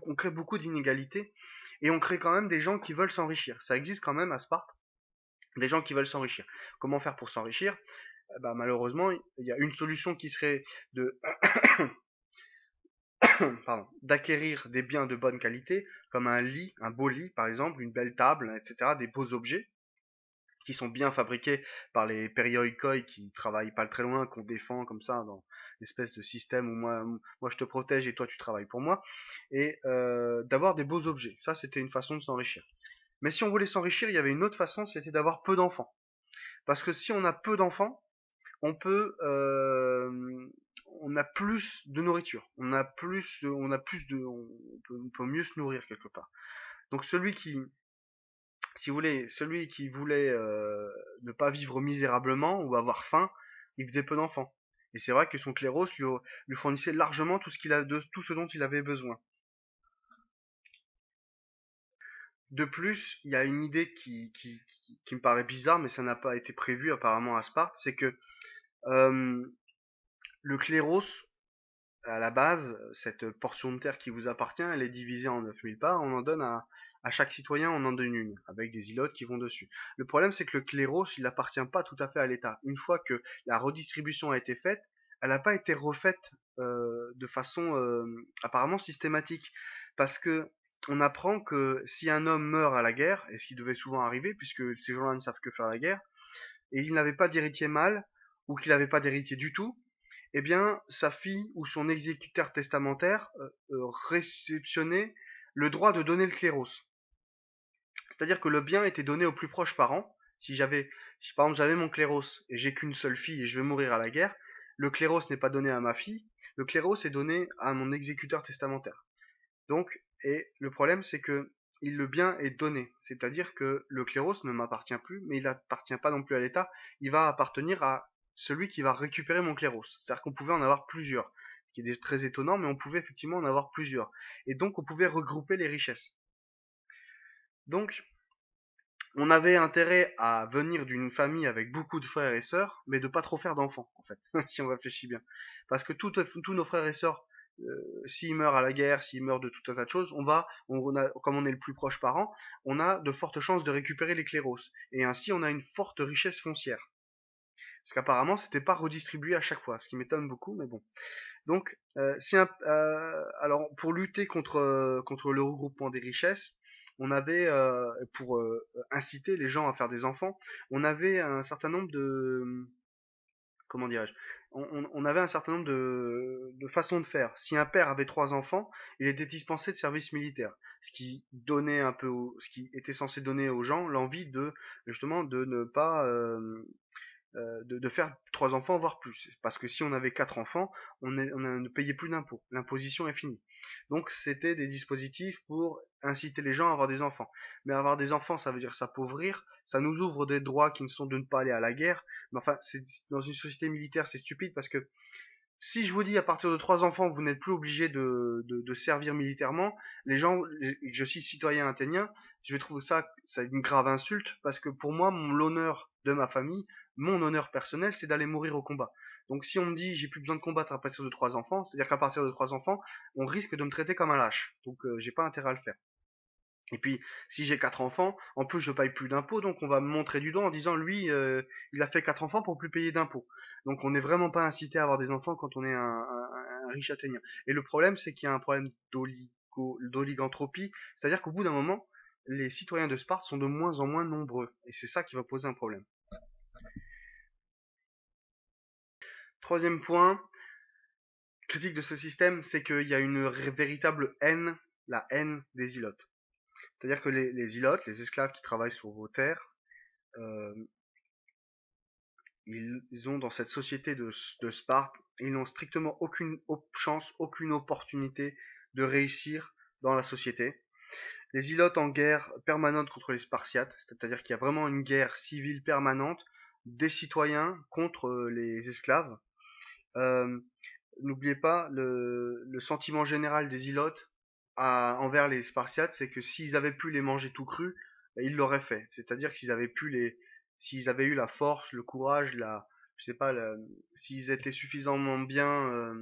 on crée beaucoup d'inégalités et on crée quand même des gens qui veulent s'enrichir. Ça existe quand même à Sparte, des gens qui veulent s'enrichir. Comment faire pour s'enrichir? Bah, malheureusement, il y a une solution qui serait de, d'acquérir des biens de bonne qualité, comme un lit, un beau lit par exemple, une belle table, etc., des beaux objets qui sont bien fabriqués par les périoikoi qui travaillent pas très loin, qu'on défend comme ça dans une espèce de système où moi je te protège et toi tu travailles pour moi, et d'avoir des beaux objets. Ça, c'était une façon de s'enrichir. Mais si on voulait s'enrichir, il y avait une autre façon, c'était d'avoir peu d'enfants. Parce que si on a peu d'enfants, on peut, on a plus de nourriture, on peut mieux se nourrir quelque part. Donc si vous voulez, celui qui voulait ne pas vivre misérablement ou avoir faim, il faisait peu d'enfants. Et c'est vrai que son cléros lui fournissait largement tout ce dont il avait besoin. De plus, il y a une idée qui me paraît bizarre, mais ça n'a pas été prévu apparemment à Sparte, c'est que euh, le cléros, à la base, cette portion de terre qui vous appartient, elle est divisée en 9000 parts, on en donne à chaque citoyen, on en donne une, avec des ilotes qui vont dessus. Le problème, c'est que le cléros, il n'appartient pas tout à fait à l'État. Une fois que la redistribution a été faite, elle n'a pas été refaite de façon apparemment systématique. Parce que on apprend que si un homme meurt à la guerre, et ce qui devait souvent arriver, puisque ces gens-là ne savent que faire la guerre, et il n'avait pas d'héritier mâle, ou qu'il n'avait pas d'héritier du tout, eh bien, sa fille ou son exécuteur testamentaire réceptionnait le droit de donner le cléros. C'est-à-dire que le bien était donné aux plus proches parents. Si par exemple j'avais mon cléros et j'ai qu'une seule fille et je vais mourir à la guerre, le cléros n'est pas donné à ma fille, le cléros est donné à mon exécuteur testamentaire. Donc, et le problème c'est que le bien est donné, c'est-à-dire que le cléros ne m'appartient plus, mais il n'appartient pas non plus à l'État, il va appartenir à celui qui va récupérer mon cléros. C'est-à-dire qu'on pouvait en avoir plusieurs, ce qui est très étonnant, mais on pouvait effectivement en avoir plusieurs. Et donc on pouvait regrouper les richesses. Donc, on avait intérêt à venir d'une famille avec beaucoup de frères et sœurs, mais de pas trop faire d'enfants, en fait, si on réfléchit bien. Parce que tous nos frères et sœurs, s'ils meurent à la guerre, s'ils meurent de tout un tas de choses, comme on est le plus proche parent, on a de fortes chances de récupérer les cléros. Et ainsi, on a une forte richesse foncière. Parce qu'apparemment, c'était pas redistribué à chaque fois, ce qui m'étonne beaucoup, mais bon. Donc, alors pour lutter contre le regroupement des richesses, on avait pour inciter les gens à faire des enfants, on avait un certain nombre de comment dirais-je, on avait un certain nombre de façons de faire. Si un père avait 3 enfants, il était dispensé de service militaire, ce qui était censé donner aux gens l'envie de justement de ne pas de faire 3 enfants, voire plus. Parce que si on avait 4 enfants, on ne payait plus d'impôts. L'imposition est finie. Donc c'était des dispositifs pour inciter les gens à avoir des enfants. Mais avoir des enfants, ça veut dire s'appauvrir. Ça nous ouvre des droits qui ne sont de ne pas aller à la guerre. Mais enfin, dans une société militaire, c'est stupide parce que Si je vous dis à partir de 3 enfants, vous n'êtes plus obligé de servir militairement, les gens, et que je suis citoyen athénien, je vais trouver ça une grave insulte, parce que pour moi, l'honneur de ma famille, mon honneur personnel, c'est d'aller mourir au combat. Donc si on me dit j'ai plus besoin de combattre à partir de 3 enfants, c'est-à-dire qu'à partir de 3 enfants, on risque de me traiter comme un lâche. Donc j'ai pas intérêt à le faire. Et puis, si j'ai 4 enfants, en plus je paye plus d'impôts, donc on va me montrer du doigt en disant lui, il a fait 4 enfants pour plus payer d'impôts. Donc on n'est vraiment pas incité à avoir des enfants quand on est un riche athénien. Et le problème, c'est qu'il y a un problème d'oliganthropie, c'est-à-dire qu'au bout d'un moment, les citoyens de Sparte sont de moins en moins nombreux. Et c'est ça qui va poser un problème. Troisième point, critique de ce système, c'est qu'il y a une véritable haine, la haine des ilotes. C'est-à-dire que les ilotes, les esclaves qui travaillent sur vos terres, euh, ils ont dans cette société de Sparte, ils n'ont strictement aucune chance, aucune opportunité de réussir dans la société. Les Ilotes en guerre permanente contre les Spartiates, c'est-à-dire qu'il y a vraiment une guerre civile permanente des citoyens contre les esclaves. Euh, N'oubliez pas, le sentiment général des Ilotes envers les Spartiates, c'est que s'ils avaient pu les manger tout crus, ils l'auraient fait. C'est-à-dire que s'ils avaient eu la force, le courage, je sais pas, s'ils étaient suffisamment bien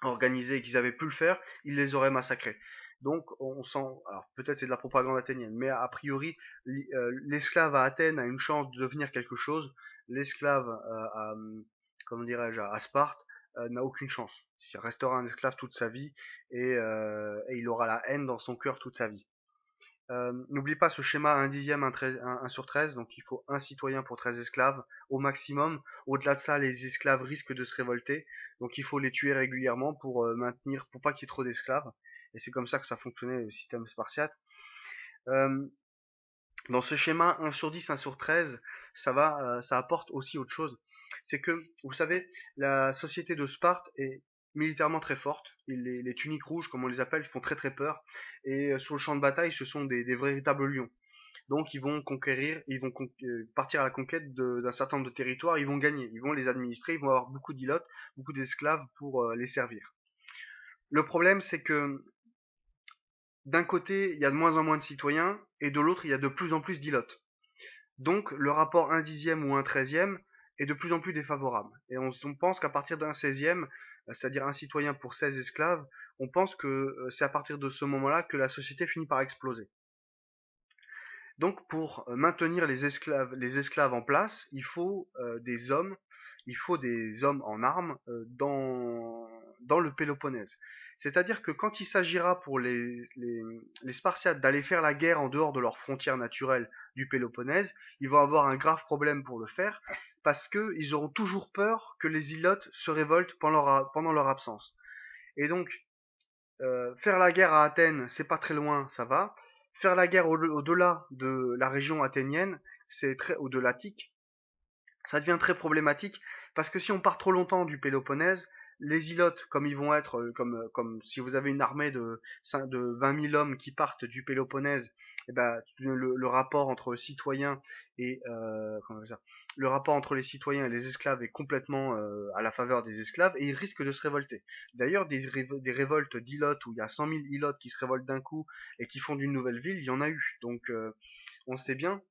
organisés et qu'ils avaient pu le faire, ils les auraient massacrés. Donc on sent, alors peut-être c'est de la propagande athénienne, mais a priori l'esclave à Athènes a une chance de devenir quelque chose, l'esclave comment dirais-je, à Sparte n'a aucune chance. Il restera un esclave toute sa vie et il aura la haine dans son cœur toute sa vie. N'oublie pas ce schéma un dixième, un sur 13, donc il faut un citoyen pour 13 esclaves au maximum. Au-delà de ça, les esclaves risquent de se révolter, donc il faut les tuer régulièrement pour pour pas qu'il y ait trop d'esclaves. Et c'est comme ça que ça fonctionnait le système spartiate. Euh, Dans ce schéma 1 sur 10, 1 sur 13, ça apporte aussi autre chose. C'est que, vous savez, la société de Sparte est militairement très forte. Les tuniques rouges, comme on les appelle, font très très peur. Et sur le champ de bataille, ce sont des véritables lions. Donc ils vont conquérir, partir à la conquête d'un certain nombre de territoires, ils vont gagner, ils vont les administrer, ils vont avoir beaucoup d'ilotes, beaucoup d'esclaves pour les servir. Le problème, c'est que d'un côté, il y a de moins en moins de citoyens, et de l'autre, il y a de plus en plus d'ilotes. Donc le rapport 1/10 ou 1/13 est de plus en plus défavorable. Et on pense qu'à partir d'un 16e, c'est-à-dire un citoyen pour 16 esclaves, on pense que c'est à partir de ce moment-là que la société finit par exploser. Donc pour maintenir les esclaves en place, il faut des hommes en armes dans le Péloponnèse. C'est-à-dire que quand il s'agira pour les Spartiates d'aller faire la guerre en dehors de leurs frontières naturelles du Péloponnèse, ils vont avoir un grave problème pour le faire, parce qu'ils auront toujours peur que les Ilotes se révoltent pendant leur absence. Et donc, faire la guerre à Athènes, c'est pas très loin, ça va. Faire la guerre au-delà de la région athénienne, ou de l'Attique, ça devient très problématique parce que si on part trop longtemps du Péloponnèse, les ilotes, comme ils vont être, comme si vous avez une armée de 20 000 hommes qui partent du Péloponnèse, et ben, le rapport entre citoyens et comment dire, le rapport entre les citoyens et les esclaves est complètement à la faveur des esclaves et ils risquent de se révolter. D'ailleurs, des révoltes d'ilotes où il y a 100 000 ilotes qui se révoltent d'un coup et qui font d'une nouvelle ville, il y en a eu. Donc, on sait bien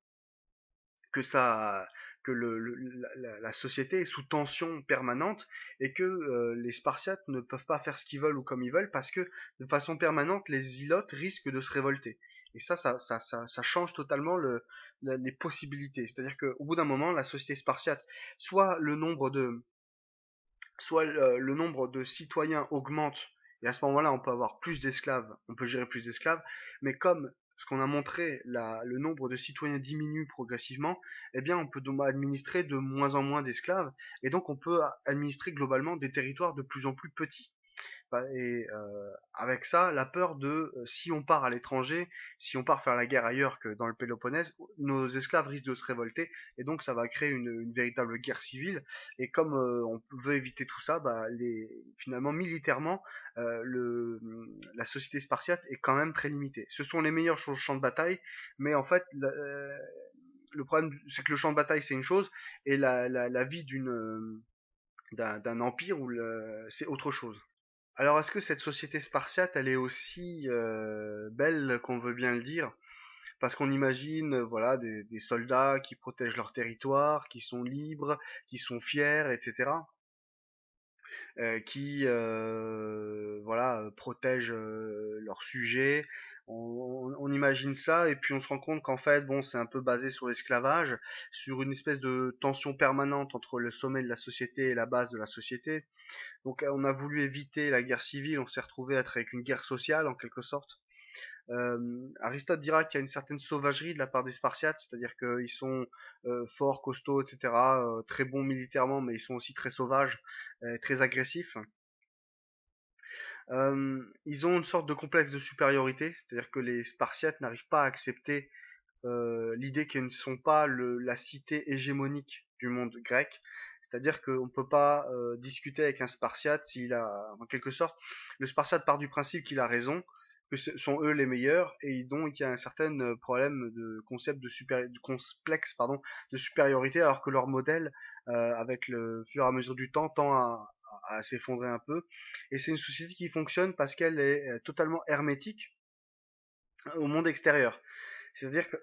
que ça que la société est sous tension permanente et que les Spartiates ne peuvent pas faire ce qu'ils veulent ou comme ils veulent parce que de façon permanente les Ilotes risquent de se révolter. Et ça change totalement les possibilités. C'est-à-dire qu'au bout d'un moment, la société spartiate, soit le nombre de, soit le nombre de citoyens augmente, et à ce moment-là, on peut avoir plus d'esclaves, on peut gérer plus d'esclaves, mais comme ce qu'on a montré, le nombre de citoyens diminue progressivement, eh bien, on peut administrer de moins en moins d'esclaves, et donc on peut administrer globalement des territoires de plus en plus petits. Et avec ça, la peur de si on part à l'étranger, si on part faire la guerre ailleurs que dans le Péloponnèse, nos esclaves risquent de se révolter et donc ça va créer une véritable guerre civile. Et comme on veut éviter tout ça, finalement militairement, la société spartiate est quand même très limitée. Ce sont les meilleurs sur le champ de bataille, mais en fait, le problème c'est que le champ de bataille c'est une chose et la vie d'un empire où c'est autre chose. Alors, est-ce que cette société spartiate, elle est aussi belle qu'on veut bien le dire? Parce qu'on imagine, voilà, des soldats qui protègent leur territoire, qui sont libres, qui sont fiers, etc. Qui voilà, protègent leurs sujets. On imagine ça et puis on se rend compte qu'en fait, bon, c'est un peu basé sur l'esclavage, sur une espèce de tension permanente entre le sommet de la société et la base de la société. Donc on a voulu éviter la guerre civile, on s'est retrouvé à être avec une guerre sociale en quelque sorte. Aristote dira qu'il y a une certaine sauvagerie de la part des Spartiates, c'est-à-dire qu'ils sont forts, costauds, etc., très bons militairement, mais ils sont aussi très sauvages, très agressifs. Ils ont une sorte de complexe de supériorité, c'est-à-dire que les Spartiates n'arrivent pas à accepter l'idée qu'ils ne sont pas la cité hégémonique du monde grec. C'est-à-dire qu'on ne peut pas discuter avec un Spartiate s'il a, en quelque sorte, le Spartiate part du principe qu'il a raison, que ce sont eux les meilleurs, et donc il y a un certain problème de concept de complexe, pardon, de supériorité, alors que leur modèle, avec le fur et à mesure du temps, tend à s'effondrer un peu. Et c'est une société qui fonctionne parce qu'elle est totalement hermétique au monde extérieur. C'est-à-dire que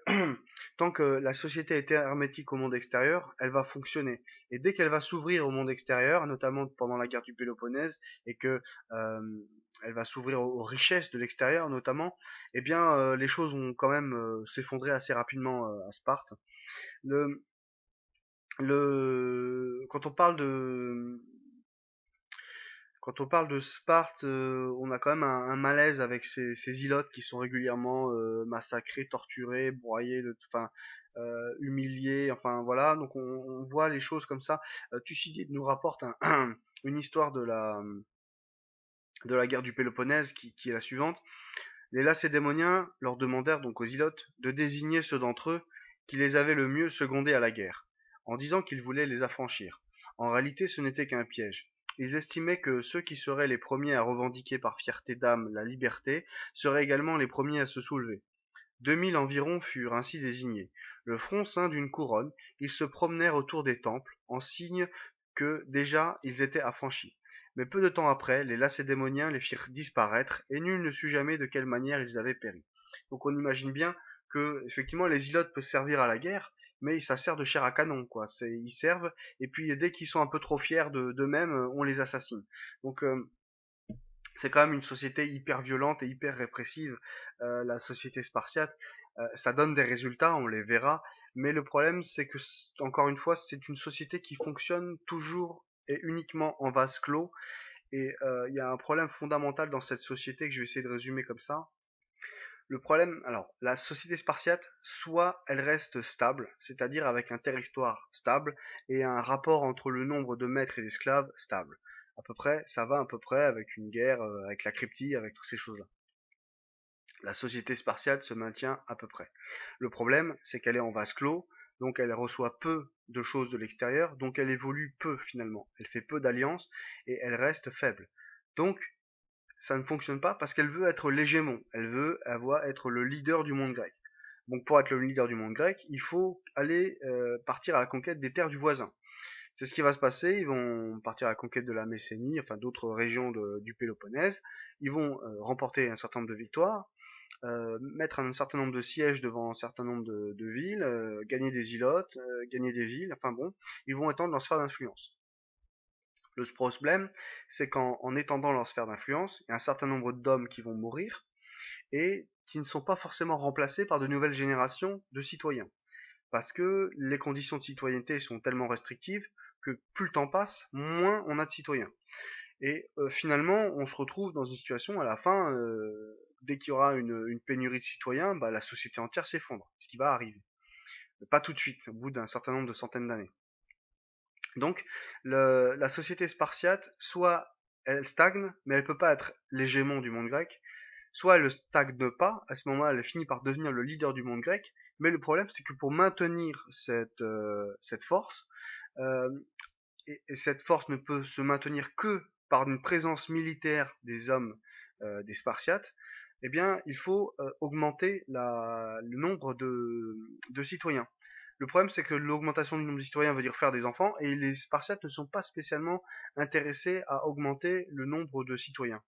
tant que la société est hermétique au monde extérieur, elle va fonctionner. Et dès qu'elle va s'ouvrir au monde extérieur, notamment pendant la guerre du Péloponnèse, et que euh, elle va s'ouvrir aux richesses de l'extérieur notamment, eh bien les choses vont quand même s'effondrer assez rapidement à Sparte. Le, quand on parle de Sparte, on a quand même un malaise avec ces ilotes qui sont régulièrement massacrés, torturés, broyés, enfin humiliés, enfin voilà. Donc on voit les choses comme ça. Thucydide nous rapporte une histoire de la guerre du Péloponnèse qui est la suivante. Les Lacédémoniens leur demandèrent donc aux ilotes de désigner ceux d'entre eux qui les avaient le mieux secondés à la guerre, en disant qu'ils voulaient les affranchir. En réalité, ce n'était qu'un piège. Ils estimaient que ceux qui seraient les premiers à revendiquer par fierté d'âme la liberté seraient également les premiers à se soulever. 2000 environ furent ainsi désignés. Le front ceint d'une couronne, ils se promenèrent autour des temples, en signe que déjà ils étaient affranchis. Mais peu de temps après, les Lacédémoniens les firent disparaître, et nul ne sut jamais de quelle manière ils avaient péri. Donc on imagine bien que, effectivement, les ilotes peuvent servir à la guerre, mais ça sert de chair à canon, quoi. Ils servent, et puis dès qu'ils sont un peu trop fiers d'eux-mêmes, on les assassine. Donc c'est quand même une société hyper violente et hyper répressive, la société spartiate. Ça donne des résultats, on les verra, mais le problème c'est que, encore une fois, c'est une société qui fonctionne toujours et uniquement en vase clos, et il y a un problème fondamental dans cette société que je vais essayer de résumer comme ça. Le problème, alors, la société spartiate, soit elle reste stable, c'est-à-dire avec un territoire stable et un rapport entre le nombre de maîtres et d'esclaves stable. À peu près, ça va à peu près avec une guerre, avec la cryptie, avec toutes ces choses-là. La société spartiate se maintient à peu près. Le problème, c'est qu'elle est en vase clos, donc elle reçoit peu de choses de l'extérieur, donc elle évolue peu finalement. Elle fait peu d'alliances et elle reste faible. Donc ça ne fonctionne pas parce qu'elle veut être l'hégémon, elle veut être le leader du monde grec. Donc pour être le leader du monde grec, il faut aller partir à la conquête des terres du voisin. C'est ce qui va se passer, ils vont partir à la conquête de la Messénie, enfin d'autres régions du Péloponnèse, ils vont remporter un certain nombre de victoires, mettre un certain nombre de sièges devant un certain nombre de villes, gagner des îlotes, gagner des villes, enfin bon, ils vont étendre leur sphère d'influence. Le problème, c'est qu'en étendant leur sphère d'influence, il y a un certain nombre d'hommes qui vont mourir et qui ne sont pas forcément remplacés par de nouvelles générations de citoyens. Parce que les conditions de citoyenneté sont tellement restrictives que plus le temps passe, moins on a de citoyens. Et finalement, on se retrouve dans une situation à la fin, dès qu'il y aura une pénurie de citoyens, bah, la société entière s'effondre, ce qui va arriver. Pas tout de suite, au bout d'un certain nombre de centaines d'années. Donc, la société spartiate, soit elle stagne, mais elle peut pas être l'hégémon du monde grec, soit elle ne stagne pas, à ce moment-là, elle finit par devenir le leader du monde grec, mais le problème, c'est que pour maintenir cette force, euh, et cette force ne peut se maintenir que par une présence militaire des hommes des Spartiates, eh bien, il faut augmenter le nombre de citoyens. Le problème, c'est que l'augmentation du nombre de citoyens veut dire faire des enfants, et les Spartiates ne sont pas spécialement intéressés à augmenter le nombre de citoyens.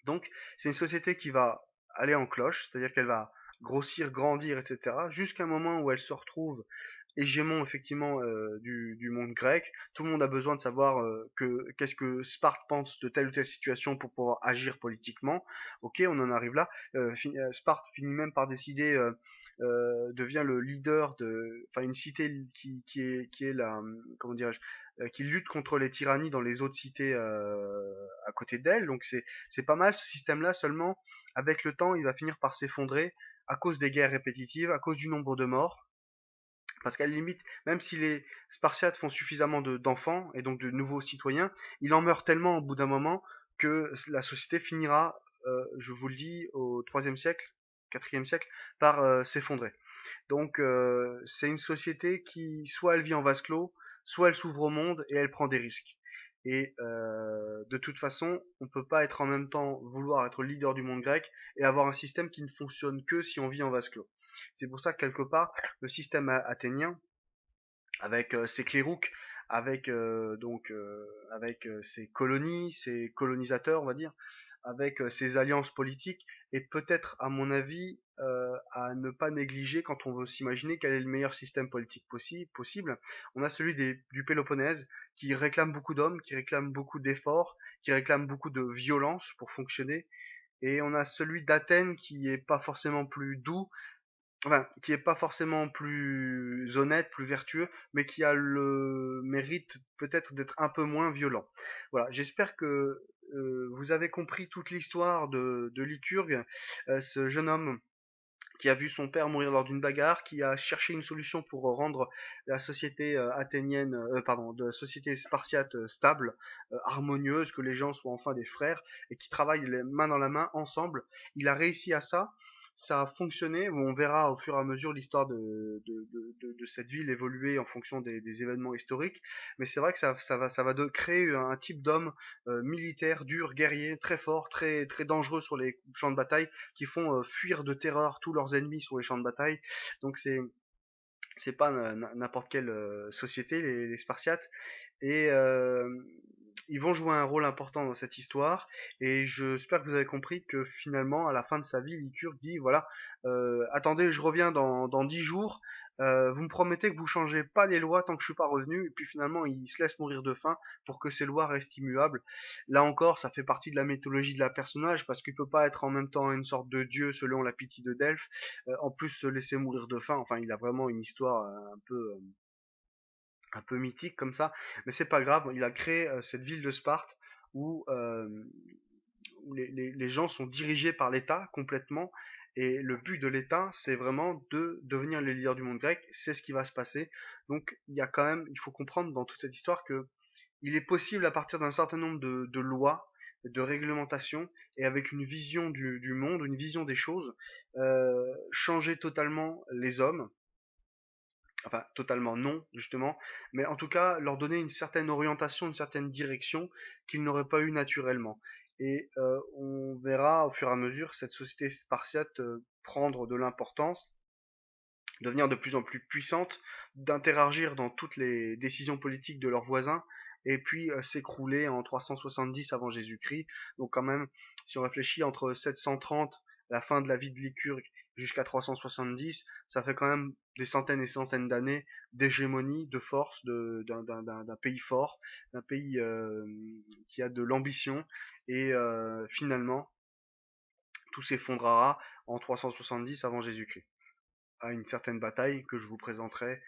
Donc, c'est une société qui va aller en cloche, c'est-à-dire qu'elle va grossir, grandir, etc., jusqu'à un moment où elle se retrouve hégémon effectivement du monde grec. Tout le monde a besoin de savoir qu'est-ce que Sparte pense de telle ou telle situation pour pouvoir agir politiquement. Ok, on en arrive là. Sparte finit même par décider, devient le leader enfin une cité qui est la, comment dirais-je, qui lutte contre les tyrannies dans les autres cités à côté d'elle. Donc c'est pas mal ce système-là. Seulement, avec le temps, il va finir par s'effondrer à cause des guerres répétitives, à cause du nombre de morts. Parce qu'à la limite, même si les Spartiates font suffisamment d'enfants et donc de nouveaux citoyens, il en meurt tellement au bout d'un moment que la société finira, je vous le dis, au troisième siècle, quatrième siècle, par s'effondrer. Donc c'est une société qui, soit elle vit en vase clos, soit elle s'ouvre au monde et elle prend des risques. Et de toute façon, on ne peut pas être en même temps vouloir être leader du monde grec et avoir un système qui ne fonctionne que si on vit en vase clos. C'est pour ça que quelque part, le système athénien, avec ses clérouques, avec ses colonies, ses colonisateurs, on va dire, avec ses alliances politiques, et peut-être, à mon avis, à ne pas négliger quand on veut s'imaginer quel est le meilleur système politique possible. On a celui du Péloponnèse, qui réclame beaucoup d'hommes, qui réclame beaucoup d'efforts, qui réclame beaucoup de violence pour fonctionner, et on a celui d'Athènes qui est pas forcément plus doux, enfin, qui est pas forcément plus honnête, plus vertueux, mais qui a le mérite peut-être d'être un peu moins violent. Voilà, j'espère que vous avez compris toute l'histoire de Lycurgue, ce jeune homme qui a vu son père mourir lors d'une bagarre, qui a cherché une solution pour rendre la société athénienne, pardon, de la société spartiate stable, harmonieuse, que les gens soient enfin des frères, et qui travaillent les mains dans la main ensemble. Il a réussi à ça. Ça a fonctionné. On verra au fur et à mesure l'histoire de cette ville évoluer en fonction des événements historiques. Mais c'est vrai que ça va créer un type d'homme militaire, dur, guerrier, très fort, très, très dangereux sur les champs de bataille, qui font fuir de terreur tous leurs ennemis sur les champs de bataille. Donc c'est pas n'importe quelle société, les Spartiates, et ils vont jouer un rôle important dans cette histoire. Et j'espère que vous avez compris que finalement, à la fin de sa vie, Lycurgue dit voilà, attendez, je reviens dans 10 jours. Vous me promettez que vous changez pas les lois tant que je suis pas revenu. Et puis finalement, il se laisse mourir de faim pour que ces lois restent immuables. Là encore, ça fait partie de la mythologie de la personnage, parce qu'il peut pas être en même temps une sorte de dieu selon la Pythie de Delphes, en plus se laisser mourir de faim. Enfin, il a vraiment une histoire un peu mythique comme ça, mais c'est pas grave. Il a créé cette ville de Sparte où, où les gens sont dirigés par l'État complètement, et le but de l'État, c'est vraiment de devenir les leaders du monde grec. C'est ce qui va se passer. Donc il y a quand même, il faut comprendre dans toute cette histoire que il est possible, à partir d'un certain nombre de lois, de réglementations, et avec une vision du monde, une vision des choses, changer totalement les hommes. Enfin, totalement non, justement, mais en tout cas, leur donner une certaine orientation, une certaine direction qu'ils n'auraient pas eu naturellement. Et on verra au fur et à mesure cette société spartiate prendre de l'importance, devenir de plus en plus puissante, d'interagir dans toutes les décisions politiques de leurs voisins, et puis s'écrouler en 370 avant Jésus-Christ. Donc quand même, si on réfléchit entre 730, la fin de la vie de Lycurgue, jusqu'à 370, ça fait quand même des centaines et centaines d'années d'hégémonie, de force, d'un pays fort, d'un pays qui a de l'ambition, et finalement, tout s'effondrera en 370 avant Jésus-Christ, à une certaine bataille que je vous présenterai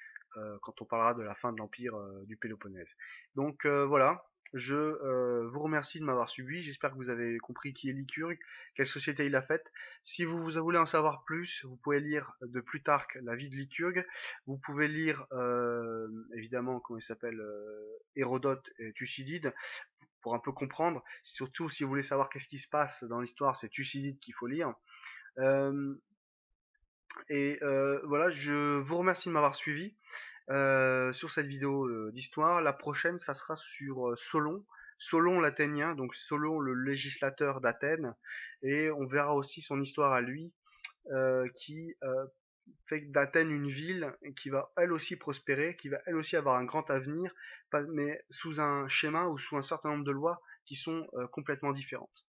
quand on parlera de la fin de l'empire du Péloponnèse. Donc voilà, je vous remercie de m'avoir suivi. J'espère que vous avez compris qui est Lycurgue, quelle société il a faite. Si vous voulez en savoir plus, vous pouvez lire de Plutarque la vie de Lycurgue. Vous pouvez lire évidemment, comment il s'appelle, Hérodote et Thucydide, pour un peu comprendre. Surtout si vous voulez savoir qu'est-ce qui se passe dans l'histoire, c'est Thucydide qu'il faut lire. Euh, et voilà, je vous remercie de m'avoir suivi sur cette vidéo d'histoire. La prochaine, ça sera sur Solon, Solon l'Athénien, donc Solon le législateur d'Athènes, et on verra aussi son histoire à lui, qui fait d'Athènes une ville qui va elle aussi prospérer, qui va elle aussi avoir un grand avenir, mais sous un schéma ou sous un certain nombre de lois qui sont complètement différentes.